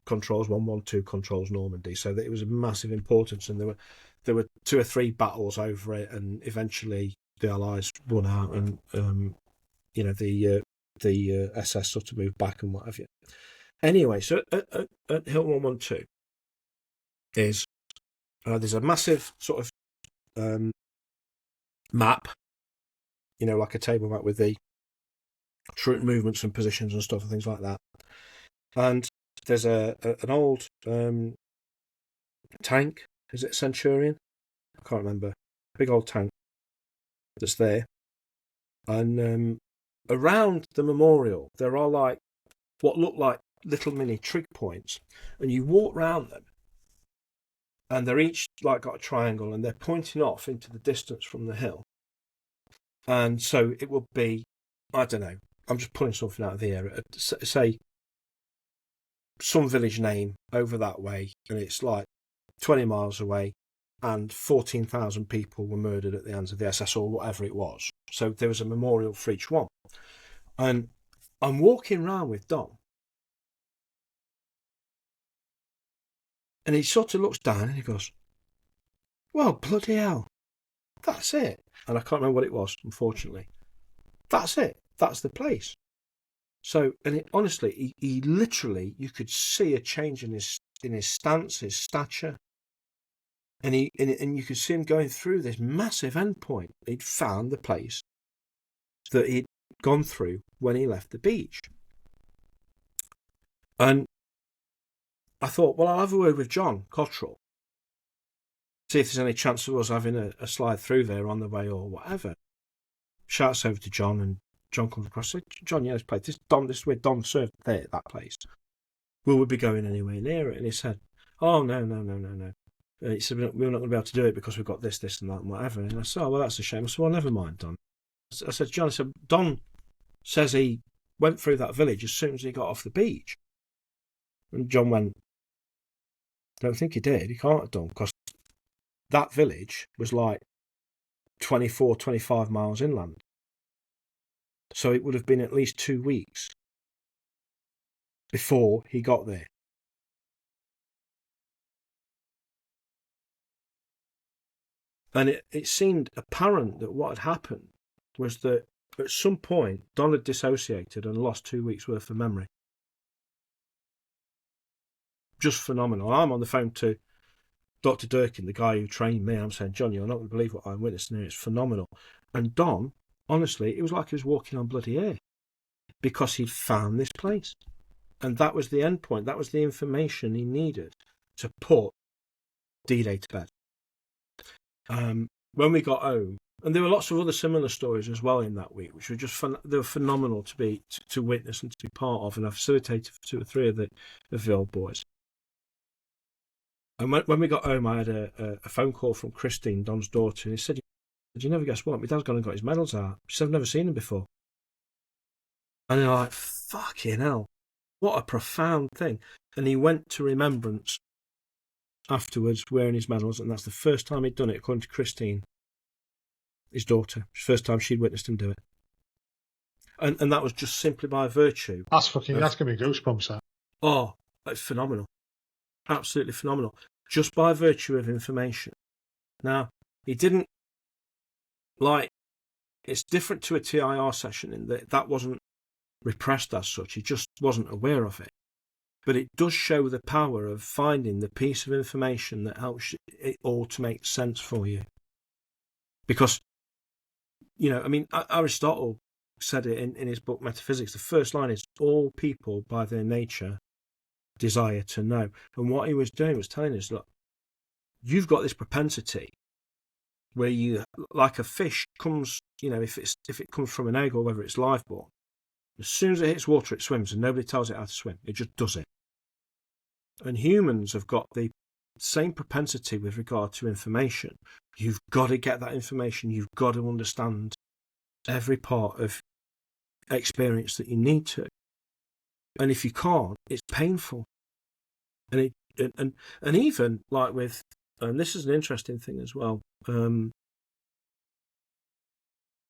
controls 112 controls Normandy. So that it was a massive importance, and there were 2 or 3 battles over it, and eventually the Allies won out, and the SS sort of moved back and what have you. Anyway, so at Hill 112 is there's a massive sort of map, like a table map with the troop movements and positions and stuff and things like that. And there's an old tank. Is it a Centurion? I can't remember. Big old tank that's there. And around the memorial, there are like what look like little mini trig points, and you walk round them, and they're each like got a triangle, and they're pointing off into the distance from the hill. And so it will be, I don't know, I'm just pulling something out of the air. Say some village name over that way, and it's like 20 miles away, and 14,000 people were murdered at the hands of the SS or whatever it was. So there was a memorial for each one. And I'm walking around with Dom, and he sort of looks down and he goes, well, bloody hell, that's it. And I can't remember what it was, unfortunately. That's it. That's the place. So, and honestly, he literally, you could see a change in his stance, his stature. And you could see him going through this massive endpoint. He'd found the place that he'd gone through when he left the beach. And I thought, well, I'll have a word with John Cottrell, see if there's any chance of us having a slide through there on the way or whatever. Shouts over to John, and John comes across and said, John, this place, this is where Don served there, that place. Will we be going anywhere near it? And he said, oh, no. He said, we're not going to be able to do it because we've got this, and that, and whatever. And I said, oh, well, that's a shame. I said, well, never mind, Don. I said, John, Don says he went through that village as soon as he got off the beach. And John went, I don't think he did. He can't have done, because that village was like 24, 25 miles inland. So it would have been at least 2 weeks before he got there. And it seemed apparent that what had happened was that at some point, Don had dissociated and lost 2 weeks' worth of memory. Just phenomenal. I'm on the phone to Dr. Durkin, the guy who trained me. I'm saying, John, you're not going to believe what I'm witnessing here. It's phenomenal. And Don, honestly, it was like he was walking on bloody air because he'd found this place. And that was the end point. That was the information he needed to put D-Day to bed. When we got home, and there were lots of other similar stories as well in that week, which were just they were phenomenal to witness and to be part of. And I facilitated for 2 or 3 of the old boys. And when we got home, I had a phone call from Christine, Don's daughter, and he said, "Did you never guess what? My dad's gone and got his medals out." She said, "I've never seen him before." And they're like, fucking hell, what a profound thing. And he went to remembrance afterwards wearing his medals, and that's the first time he'd done it, according to Christine, his daughter. It's the first time she'd witnessed him do it. And that was just simply by virtue. That's giving me goosebumps, that. Oh, it's phenomenal. Absolutely phenomenal. Just by virtue of information. Now, he didn't, it's different to a TIR session in that wasn't repressed as such. He just wasn't aware of it. But it does show the power of finding the piece of information that helps it all to make sense for you. Because, Aristotle said it in his book Metaphysics. The first line is, all people by their nature desire to know. And what he was doing was telling us, look, you've got this propensity where you, like a fish comes, if it comes from an egg or whether it's live born, as soon as it hits water, it swims, and nobody tells it how to swim. It just does it. And humans have got the same propensity with regard to information. You've got to get that information. You've got to understand every part of experience that you need to. And if you can't, it's painful. And even like with, and this is an interesting thing as well,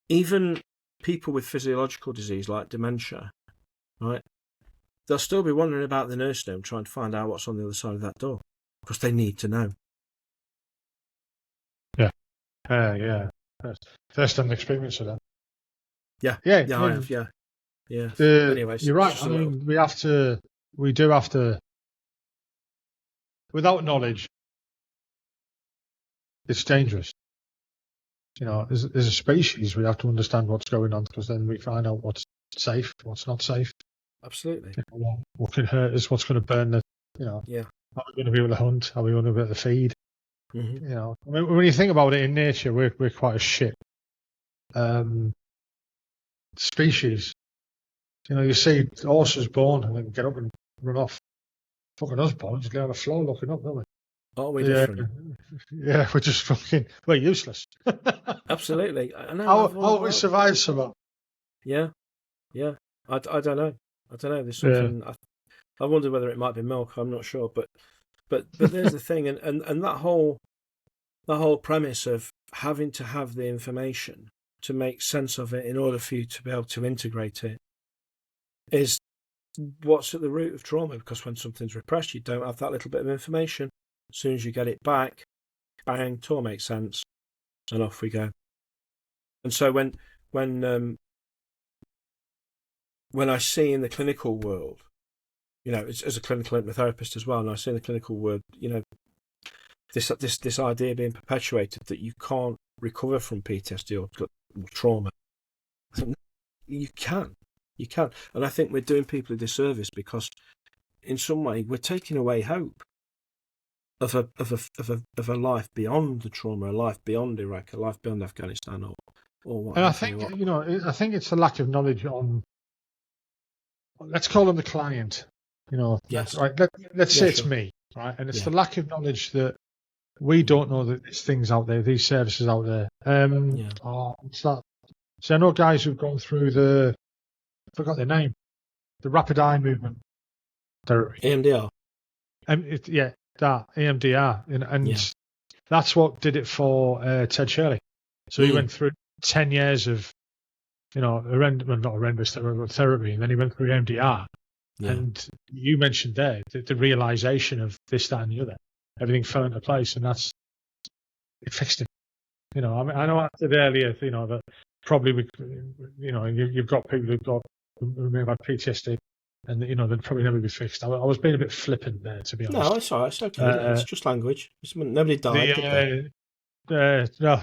even people with physiological disease like dementia, right? They'll still be wondering about the nursing home, trying to find out what's on the other side of that door, because they need to know. Yeah. Yeah. First time experience of that. Yeah. Yeah. I have. Yeah. Anyways, you're right. I mean, we do have to, without knowledge, it's dangerous. As a species, we have to understand what's going on, because then we find out what's safe, what's not safe. Absolutely. What can hurt us, what's going to burn the, Yeah. Are we going to be able to hunt? Are we going to be able to feed? Mm-hmm. I mean, when you think about it in nature, we're quite a shit species. You see horses born and then get up and run off. Fucking us born, just lay on the floor looking up, don't we? Aren't we different? Yeah, we're just we're useless. Absolutely. I know. How we survive so well? Yeah. I don't know. There's something. Yeah. I wonder whether it might be milk. I'm not sure, but there's the thing, and that whole premise of having to have the information to make sense of it in order for you to be able to integrate it is what's at the root of trauma. Because when something's repressed, you don't have that little bit of information. As soon as you get it back, bang, it all makes sense, and off we go. And so when I see in the clinical world, as a clinical hypnotherapist as well, and I see in the clinical world, this idea being perpetuated that you can't recover from PTSD or trauma. You can, and I think we're doing people a disservice, because in some way we're taking away hope of a life beyond the trauma, a life beyond Iraq, a life beyond Afghanistan, or what. And I think I think it's the lack of knowledge on, let's call them the client. Yes. Right. Let's say it's me, right? And it's the lack of knowledge that we don't know that there's things out there, these services out there. What's that? So I know guys who've gone through I forgot their name, the rapid eye movement therapy. EMDR. That EMDR, and that's what did it for Ted Shirley. So he went through 10 years of, not horrendous therapy, and then he went through EMDR. Yeah. And you mentioned there the realization of this, that, and the other. Everything fell into place, and it fixed it. I mean, I know I said earlier, that probably you've got people who may have had PTSD, and they'd probably never be fixed. I was being a bit flippant there, to be honest. No, it's all right. It's okay. It's just language. Nobody died, did they? No,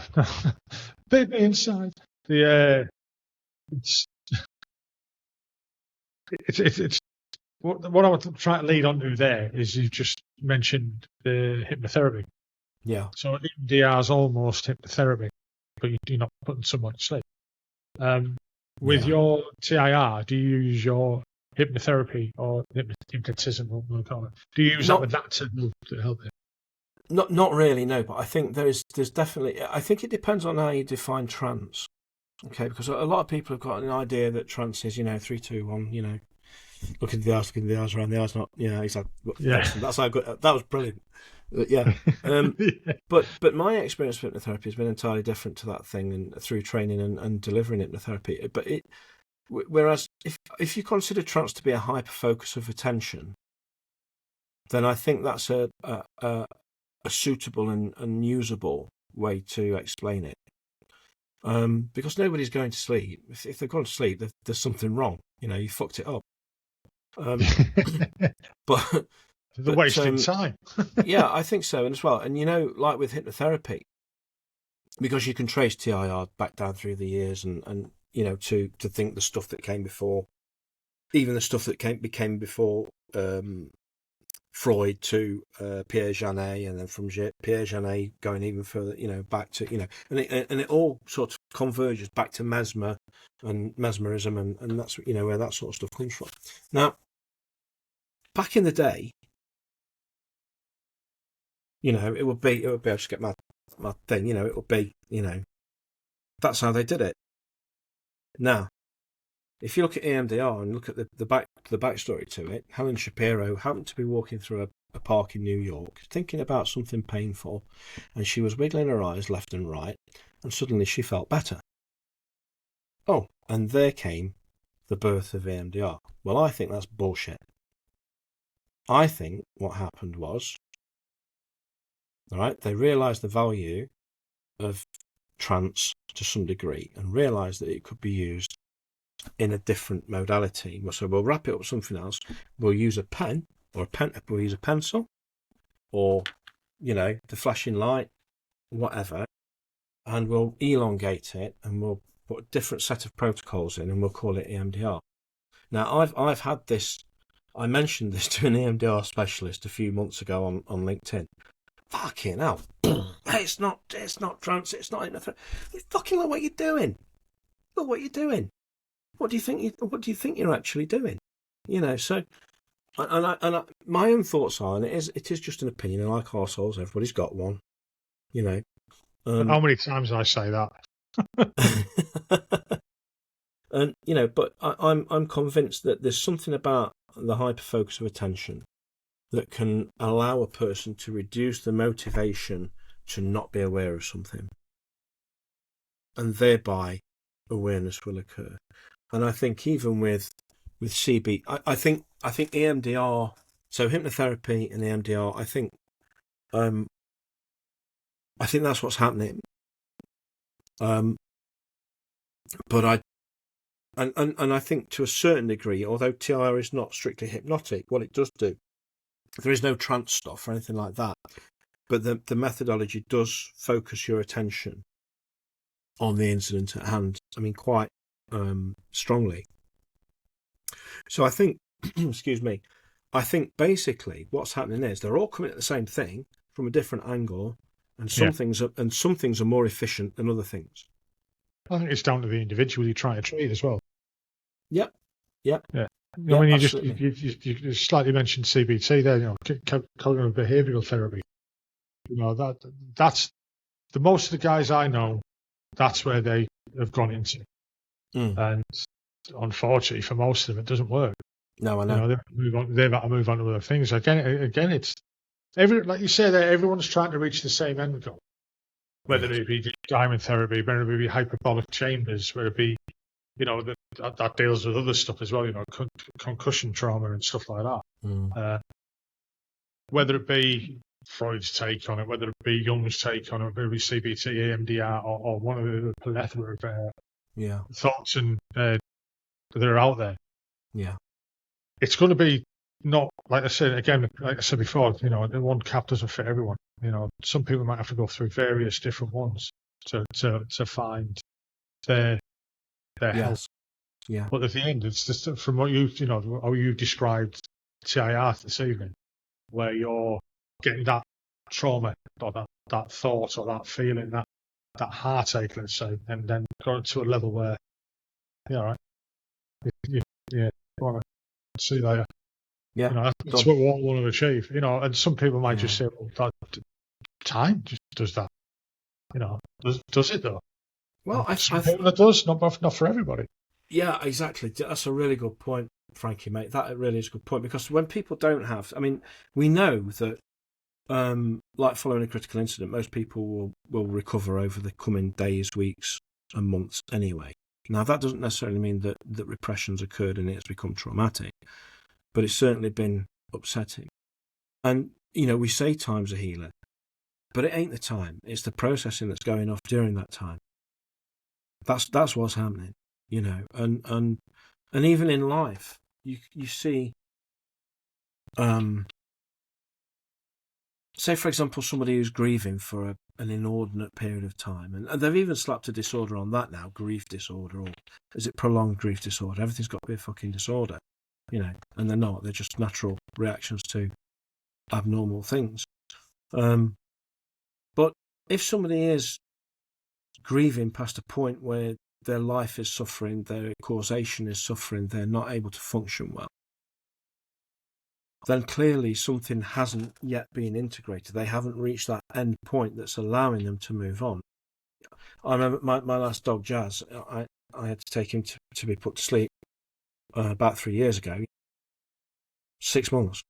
bit inside. It's what I was trying to lead on to there is you just mentioned the hypnotherapy. Yeah. So EMDR is almost hypnotherapy, but you're not putting someone to sleep. With your TIR, do you use your hypnotherapy or hypnotism, what we'll call it? Do you use that with that to help it? Not really, no. But I think there's definitely. I think it depends on how you define trance. Okay, because a lot of people have got an idea that trance is 3, 2, 1. Look into the eyes, around the eyes. Not exactly. Yeah, that's how good. That was brilliant. Yeah. But my experience with hypnotherapy has been entirely different to that thing, and through training and delivering hypnotherapy. But whereas if you consider trance to be a hyper focus of attention, then I think that's a suitable and usable way to explain it. Because nobody's going to sleep. If they've gone to sleep, there's something wrong. You fucked it up. But the wasting time. Yeah, I think so, and as well. And like with hypnotherapy, because you can trace TIR back down through the years, and to think the stuff that came before, even the stuff that became before Freud to Pierre Janet, and then from Pierre Janet going even further, back to and it all sort of converges back to mesmerism, and that's where that sort of stuff comes from. Now, back in the day, it would be I'll just get my thing, it would be that's how they did it. Now, if you look at EMDR and look at the backstory to it, Helen Shapiro happened to be walking through a park in New York, thinking about something painful, and she was wiggling her eyes left and right, and suddenly she felt better. Oh, and there came the birth of EMDR. Well, I think that's bullshit. I think what happened was, all right, they realised the value of trance to some degree and realised that it could be used in a different modality. So we'll wrap it up with something else. We'll use a pen, we'll use a pencil, or the flashing light, whatever, and we'll elongate it, and we'll put a different set of protocols in, and we'll call it EMDR. Now, I've had this. I mentioned this to an EMDR specialist a few months ago on LinkedIn. Fucking hell! It's not trance. It's not hypnotherapy. Fucking look what you're doing. Look what you're doing. What do you think you're actually doing? So, and my own thoughts are, and it is just an opinion, and like arseholes, everybody's got one. How many times did I say that? And but I'm convinced that there's something about the hyper focus of attention that can allow a person to reduce the motivation to not be aware of something, and thereby awareness will occur. And I think even with CB, I think EMDR, so hypnotherapy and EMDR, I think that's what's happening. But I think to a certain degree, although TIR is not strictly hypnotic, what it does do, there is no trance stuff or anything like that, but the methodology does focus your attention on the incident at hand. I mean, quite strongly. So I think, excuse me, I think basically what's happening is they're all coming at the same thing from a different angle, and some things are more efficient than other things. I think it's down to the individual you're trying to treat as well. Yep. Yeah. I mean, you slightly mentioned CBT there, cognitive behavioural therapy. That's the most of the guys I know. That's where they have gone into, and unfortunately for most of them, it doesn't work. No, I know. They've got to move on to other things. Again, it's like you say there, everyone's trying to reach the same end goal. whether it be diamond therapy, whether it be hyperbolic chambers, whether it be, that deals with other stuff as well, concussion trauma and stuff like that. Whether it be Freud's take on it, whether it be Jung's take on it, whether it be CBT, EMDR, or one of the plethora of thoughts and that are out there. Yeah. It's going to be not, like I said before, one cap doesn't fit everyone. Some people might have to go through various different ones to find their health. Yeah. But at the end, it's just from what how you described TIR this evening, where you're getting that trauma or that thought or that feeling, that heartache, let's say, and then going to a level where, all right, I want to see that. Yeah, that's what we all want to achieve. And some people might just say, well, that time just does that. Does it though? Well, I think it does, not for everybody. Yeah, exactly. That's a really good point, Frankie, mate. That really is a good point, because when people don't have, we know that, like following a critical incident, most people will recover over the coming days, weeks, and months anyway. Now, that doesn't necessarily mean that repression's occurred and it's become traumatic, but it's certainly been upsetting. And, we say time's a healer, but it ain't the time. It's the processing that's going off during that time. That's what's happening, and even in life, you see, say, for example, somebody who's grieving for an inordinate period of time, and they've even slapped a disorder on that now, grief disorder, or is it prolonged grief disorder? Everything's got to be a fucking disorder, and they're not. They're just natural reactions to abnormal things. But if somebody is grieving past a point where their life is suffering, their causation is suffering, they're not able to function well, then clearly something hasn't yet been integrated. They haven't reached that end point that's allowing them to move on. I remember my last dog, Jazz, I had to take him to be put to sleep about 3 years ago. 6 months.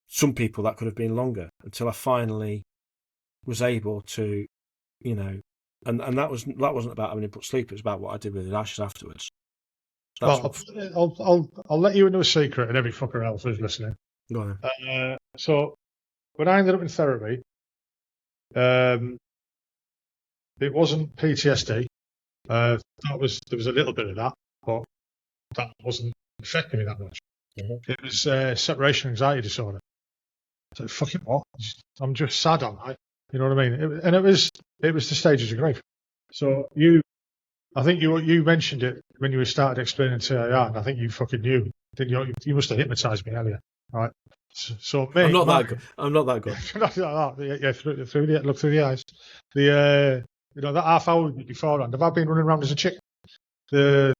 Some people that could have been longer, until I finally was able to, and that wasn't about having him put to sleep. It was about what I did with his ashes afterwards. I'll let you into a secret, and every fucker else who's listening. Go on. So when I ended up in therapy, it wasn't PTSD. There was a little bit of that, but that wasn't affecting me that much. Mm-hmm. It was separation anxiety disorder. So fucking what? I'm just sad, am I? You know what I mean? It was the stages of grief. So I think you mentioned it when you started explaining TIR, and I think you fucking knew. You must have hypnotised me earlier, right? So me, I'm not that good. Yeah, through the eyes. That half hour beforehand, have I been running around as a chicken? For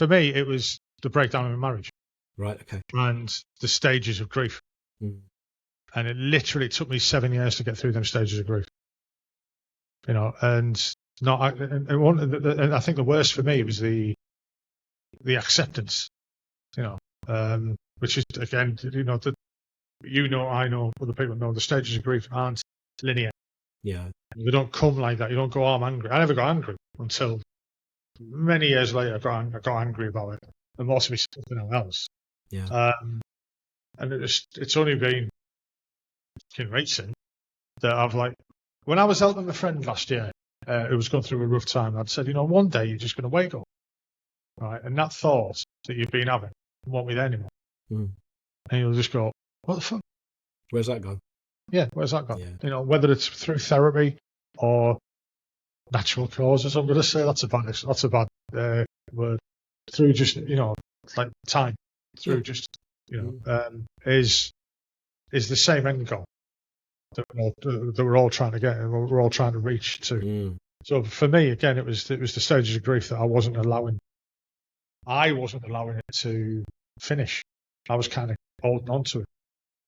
me, it was the breakdown of my marriage. Right. Okay. And the stages of grief. Mm. And it literally took me 7 years to get through them stages of grief. And I think the worst for me was the acceptance. Which is, again, I know, other people know, the stages of grief aren't linear. Yeah. They don't come like that. You don't go, oh, I'm angry. I never got angry until many years later. I got angry about it, and more to be something else. Yeah. And it's only been recent that I've when I was helping a friend last year who was going through a rough time, I'd said, one day you're just going to wake up, right? And that thought that you've been having won't be there anymore. Mm. And you'll just go, what the fuck? Where's that gone? Yeah, where's that gone? Yeah. Whether it's through therapy or natural causes, I'm going to say that's a bad word. Through just, like time, through just, is the same end goal that we're all trying to get and we're all trying to reach to. Mm. So for me, again, it was the stages of grief that I wasn't allowing it to finish. I was kind of holding on to it,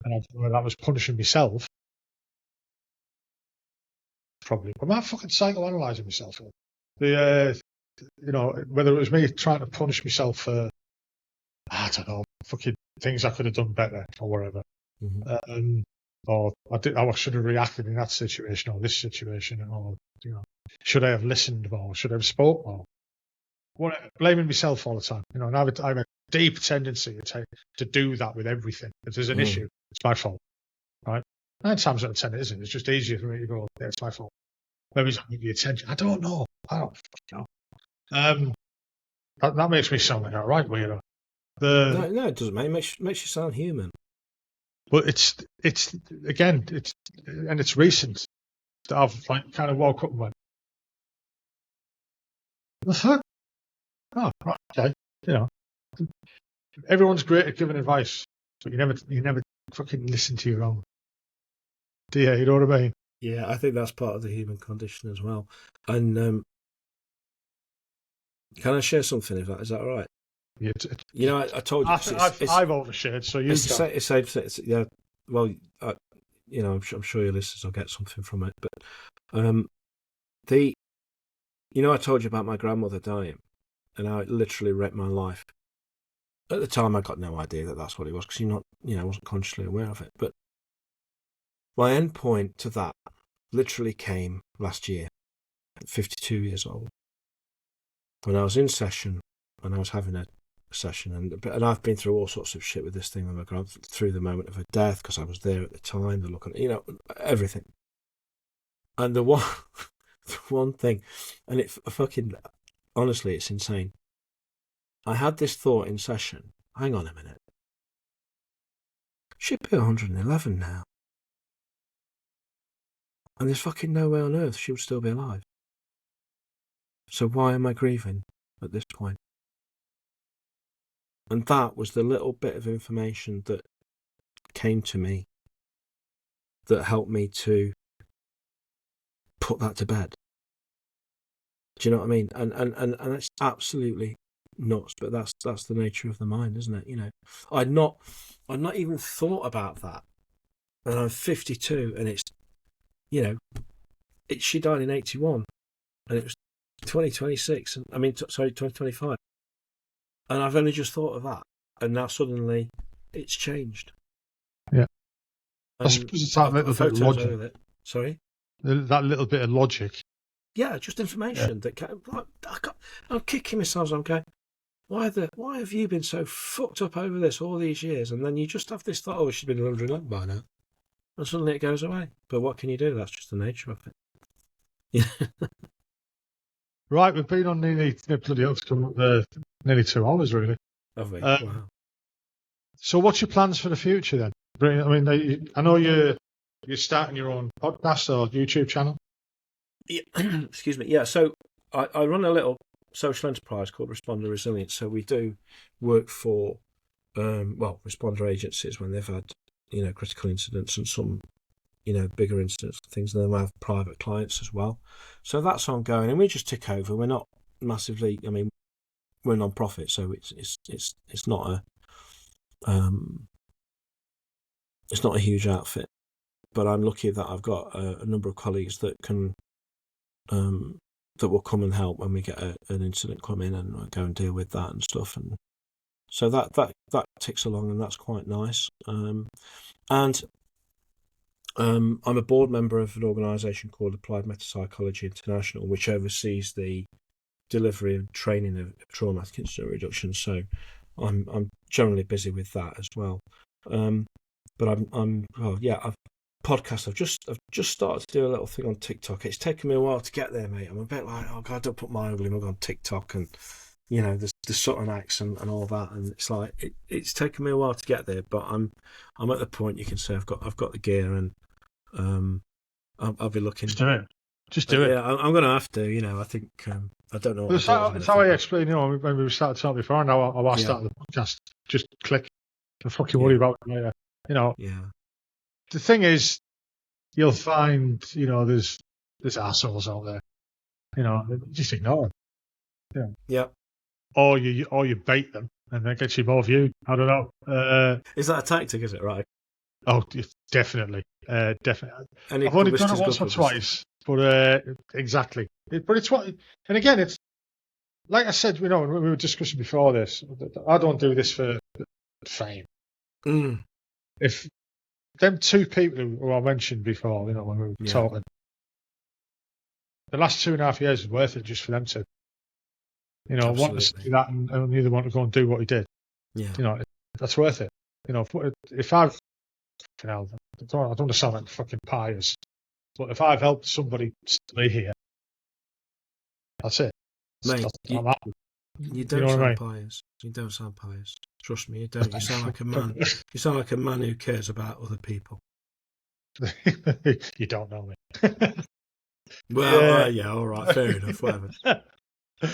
and I was punishing myself. Probably, am I fucking psychoanalyzing myself? Whether it was me trying to punish myself for, I don't know, fucking things I could have done better or whatever. Mm-hmm. or I should have reacted in that situation or this situation, or should I have listened more? Should I have spoke more? Blaming myself all the time, and I have a deep tendency to do that with everything. If there's an issue, it's my fault, right? 9 times out of 10 it isn't. It's just easier for me to go, yeah, it's my fault. Maybe it's not giving you attention. I don't know. I don't know. That makes me sound like a right weirdo. No, it doesn't, mate. It makes you sound human. But it's recent that I've kind of woke up and went, the fuck? Oh, right, okay. Everyone's great at giving advice, but you never fucking listen to your own. Do you? You know what I mean? Yeah, I think that's part of the human condition as well. And can I share something? Is that all right? Yeah, I told you. I've overshared, so you. It's yeah. Well, I'm sure your listeners will get something from it. But I told you about my grandmother dying, and how it literally wrecked my life. At the time, I got no idea that that's what it was because I wasn't consciously aware of it. But my end point to that literally came last year, at 52 years old, when I was in session, and I was having a session, and I've been through all sorts of shit with this thing. I've gone through the moment of her death because I was there at the time, the look, everything. And the one thing, and it fucking, honestly, it's insane. I had this thought in session. Hang on a minute. She'd be 111 now. And there's fucking no way on earth she would still be alive. So why am I grieving at this point? And that was the little bit of information that came to me that helped me to put that to bed. Do you know what I mean? And it's absolutely nuts, but that's the nature of the mind, isn't it? I'd not even thought about that. And I'm 52, and it's, she died in 81, and it was 2026, 2025. And I've only just thought of that, and now suddenly it's changed. Yeah. I suppose it's that little bit of logic. Sorry? That little bit of logic. Yeah, just information that I'm kicking myself. I'm going, why have you been so fucked up over this all these years? And then you just have this thought, she's been 111 by now. And suddenly it goes away. But what can you do? That's just the nature of it. Yeah. Right, we've been on nearly 2 hours, really. Have we? Wow. So what's your plans for the future then? I mean, I know you're starting your own podcast or YouTube channel. Yeah, excuse me. Yeah, so I run a little social enterprise called Responder Resilience. So we do work for, responder agencies when they've had, critical incidents and some, bigger incidents and things. And then we have private clients as well. So that's ongoing, and we just tick over. We're not massively. I mean, we're non-profit, so it's not a huge outfit. But I'm lucky that I've got a number of colleagues that can. That will come and help when we get an incident come in, and we'll go and deal with that and stuff, and so that ticks along, and that's quite nice. And I'm a board member of an organisation called Applied Metapsychology International, which oversees the delivery and training of traumatic incident reduction. So I'm generally busy with that as well. But I've podcast. I've just started to do a little thing on TikTok. It's taken me a while to get there, mate. I'm a bit like, oh God, don't put my ugly mug on TikTok, and there's the Sutton accent and all that, and it's like it's taken me a while to get there, but I'm at the point you can say I've got the gear, and I'll be looking. Just do it. Yeah, I'm going to have to. I think I don't know. It's how I explained. When we started talking before, and how I started the podcast. Just click. Don't fucking worry about it later. Yeah. The thing is, you'll find, there's assholes out there. Just ignore them. Yeah. Or you bait them, and that gets you more views. I don't know. Is that a tactic? Is it right? Oh, definitely, definitely. I've only done it once or twice, but exactly. But it's what, and again, it's like I said. When we were discussing before this, I don't do this for fame. Mm. them two people who I mentioned before, you know, when we were talking, the last 2.5 years was worth it just for them to, you know, want to see that and neither want to go and do what he did. Yeah. You know, that's worth it. You know, if I've, you know, I don't want to sound like fucking pious, but if I've helped somebody stay here, that's it. Mate, I'm happy. You don't sound pious. You don't sound pious. Trust me, you don't. You sound like a man. You sound like a man who cares about other people. You don't know me. Well, yeah, all right, fair enough. Whatever.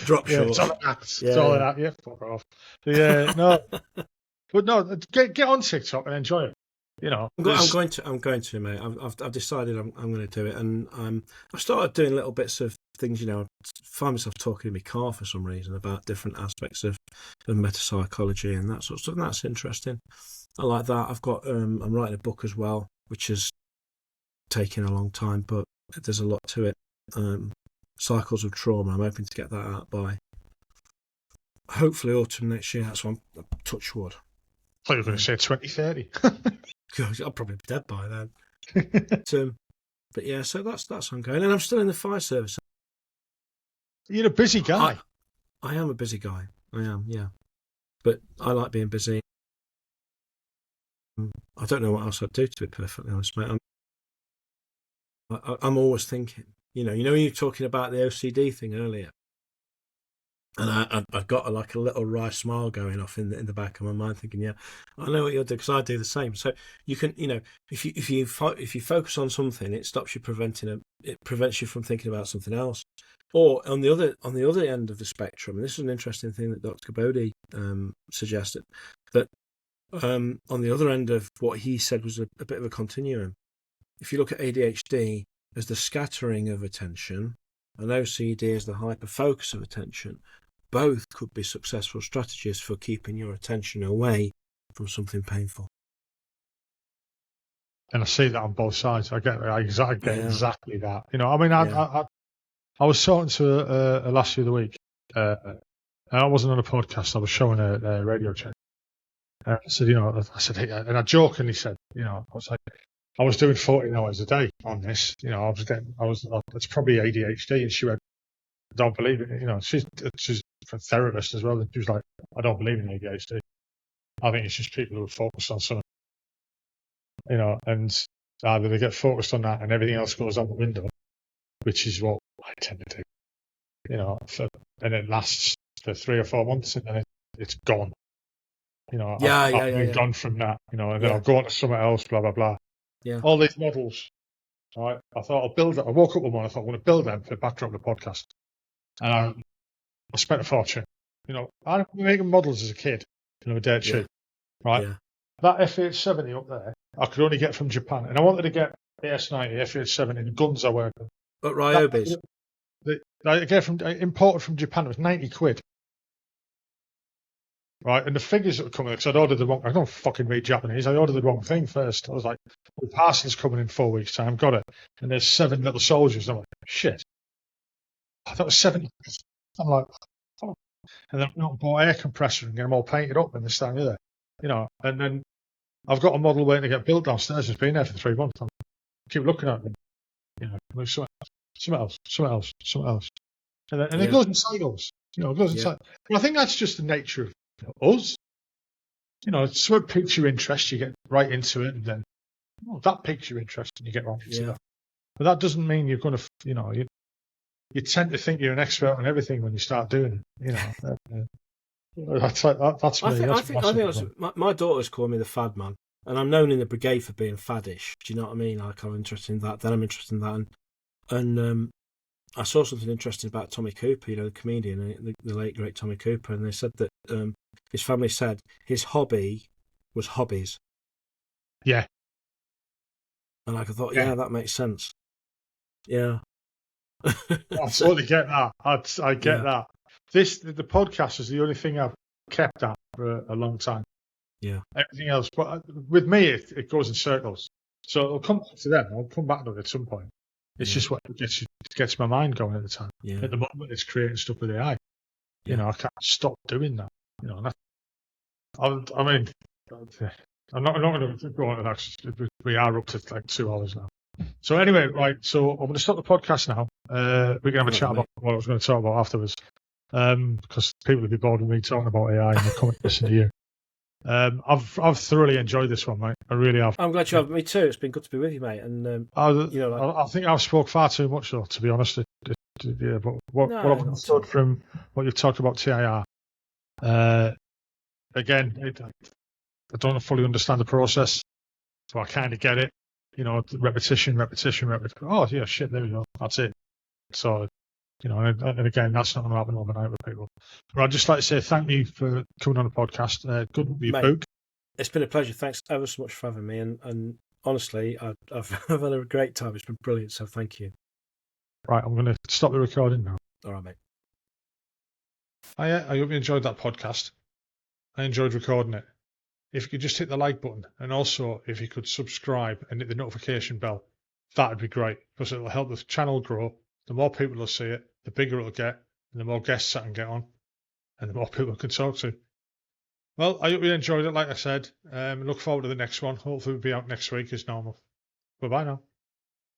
Drop short. It's all that. It's all that. Yeah, fuck off. Yeah, no, but no, get on TikTok and enjoy it. You know, I'm going to, mate. I've decided I'm going to do it, and I've started doing little bits of things. You know, I find myself talking in my car for some reason about different aspects of metapsychology and that sort of stuff. And that's interesting. I like that. I've got I'm writing a book as well, which has taken a long time, but there's a lot to it. Cycles of trauma. I'm hoping to get that out by hopefully autumn next year. That's one. Touch wood. I thought you were going to say 2030. God, I'll probably be dead by then. But yeah, so that's ongoing, and I'm still in the fire service. You're a busy guy. I am a busy guy. I am, yeah. But I like being busy. I don't know what else I'd do, to be perfectly honest, mate. I'm always thinking. You know, when you were talking about the OCD thing earlier, and I've got a little wry smile going off in the back of my mind, thinking, yeah, I know what you'll do because I do the same. So you can, you know, if you focus on something, it stops you it prevents you from thinking about something else. Or on the other end of the spectrum, and this is an interesting thing that Dr. Bodhi suggested, that on the other end of what he said was a bit of a continuum. If you look at ADHD as the scattering of attention, and OCD as the hyper-focus of attention, both could be successful strategies for keeping your attention away from something painful. And I see that on both sides. I get exactly that. You know, I mean, I was talking to a lass the other week. I wasn't on a podcast. I was showing a radio channel. I said, you know, and I jokingly said, you know, I was doing 14 hours a day on this. You know, it's probably ADHD. And she went, I don't believe it. You know, she's a therapist as well. And she was like, I don't believe in ADHD. I think it's just people who are focused on something. You know, and either they get focused on that and everything else goes out the window, which is what I tend to do. You know, and it lasts for 3 or 4 months and then it's gone. You know, I've moved on from that. You know, and then I'll go on to something else, blah, blah, blah. Yeah. All these models. All right. I thought I'll build it. I woke up one morning, I thought I'm going to build them for the backdrop of the podcast. And I spent a fortune. You know, I was making models as a kid, you know, dirt cheap. Right. Yeah. That F870 up there, I could only get from Japan. And I wanted to get the S90, F870, the guns I worked on. But Ryobi's? I imported from Japan, it was 90 quid. Right, and the figures that were coming, because I'd ordered the wrong, I don't fucking read Japanese, I ordered the wrong thing first. I was like, the parcel's coming in 4 weeks' time, got it. And there's 7 little soldiers. I'm like, shit. I thought it was 70. I'm like, fuck. And then I bought air compressor and get them all painted up and this, that, and the other. You know, and then I've got a model waiting to get built downstairs. It's been there for 3 months. I keep looking at it. You know, something else. And it goes in cycles. You know, it goes in cycles. But I think that's just the nature of us. You know, it's what piques your interest, you get right into it, and then that piques your interest and you get right into that. But that doesn't mean you're going to, you know, you tend to think you're an expert on everything when you start doing it. You know, that's me. I think my daughters call me the fad man, and I'm known in the brigade for being faddish. Do you know what I mean? Like, I'm interested in that, then I'm interested in that, and I saw something interesting about Tommy Cooper, you know, the comedian, the late great Tommy Cooper, and they said that his family said his hobby was hobbies. Yeah. And I thought, that makes sense. Yeah. I totally get that. I get that. The podcast is the only thing I've kept at for a long time. Yeah. Everything else, but with me, it goes in circles. So it'll come back to them. I'll come back to it at some point. It's just what gets my mind going at the time. Yeah. At the moment, it's creating stuff with AI. You know, I can't stop doing that. You know, I mean, I'm not going to go on to that. 'Cause we are up to like 2 hours now. So anyway, right. So I'm going to stop the podcast now. We can have a chat about what I was going to talk about afterwards. Because people will be bored with me talking about AI and they're coming to listen to you. I've thoroughly enjoyed this one, mate. I really have. I'm glad you have. Me too. It's been good to be with you, mate. And I think I've spoke far too much, though, to be honest. Yeah, but what I've understood from what you've talked about TIR, again, I don't fully understand the process, so I kind of get it. Repetition. Oh, yeah, shit, there we go. That's it. So, and again, that's not going to happen overnight with people. But I'd just like to say thank you for coming on the podcast. Good with your book. It's been a pleasure. Thanks ever so much for having me. And honestly, I've had a great time. It's been brilliant. So thank you. Right, I'm going to stop the recording now. All right, mate. I hope you enjoyed that podcast. I enjoyed recording it. If you could just hit the like button, and also if you could subscribe and hit the notification bell, that'd be great, because it'll help the channel grow. The more people will see it, the bigger it'll get, and the more guests I can get on, and the more people I can talk to. Well, I hope you enjoyed it, like I said. Look forward to the next one. Hopefully we'll be out next week as normal. Bye-bye now.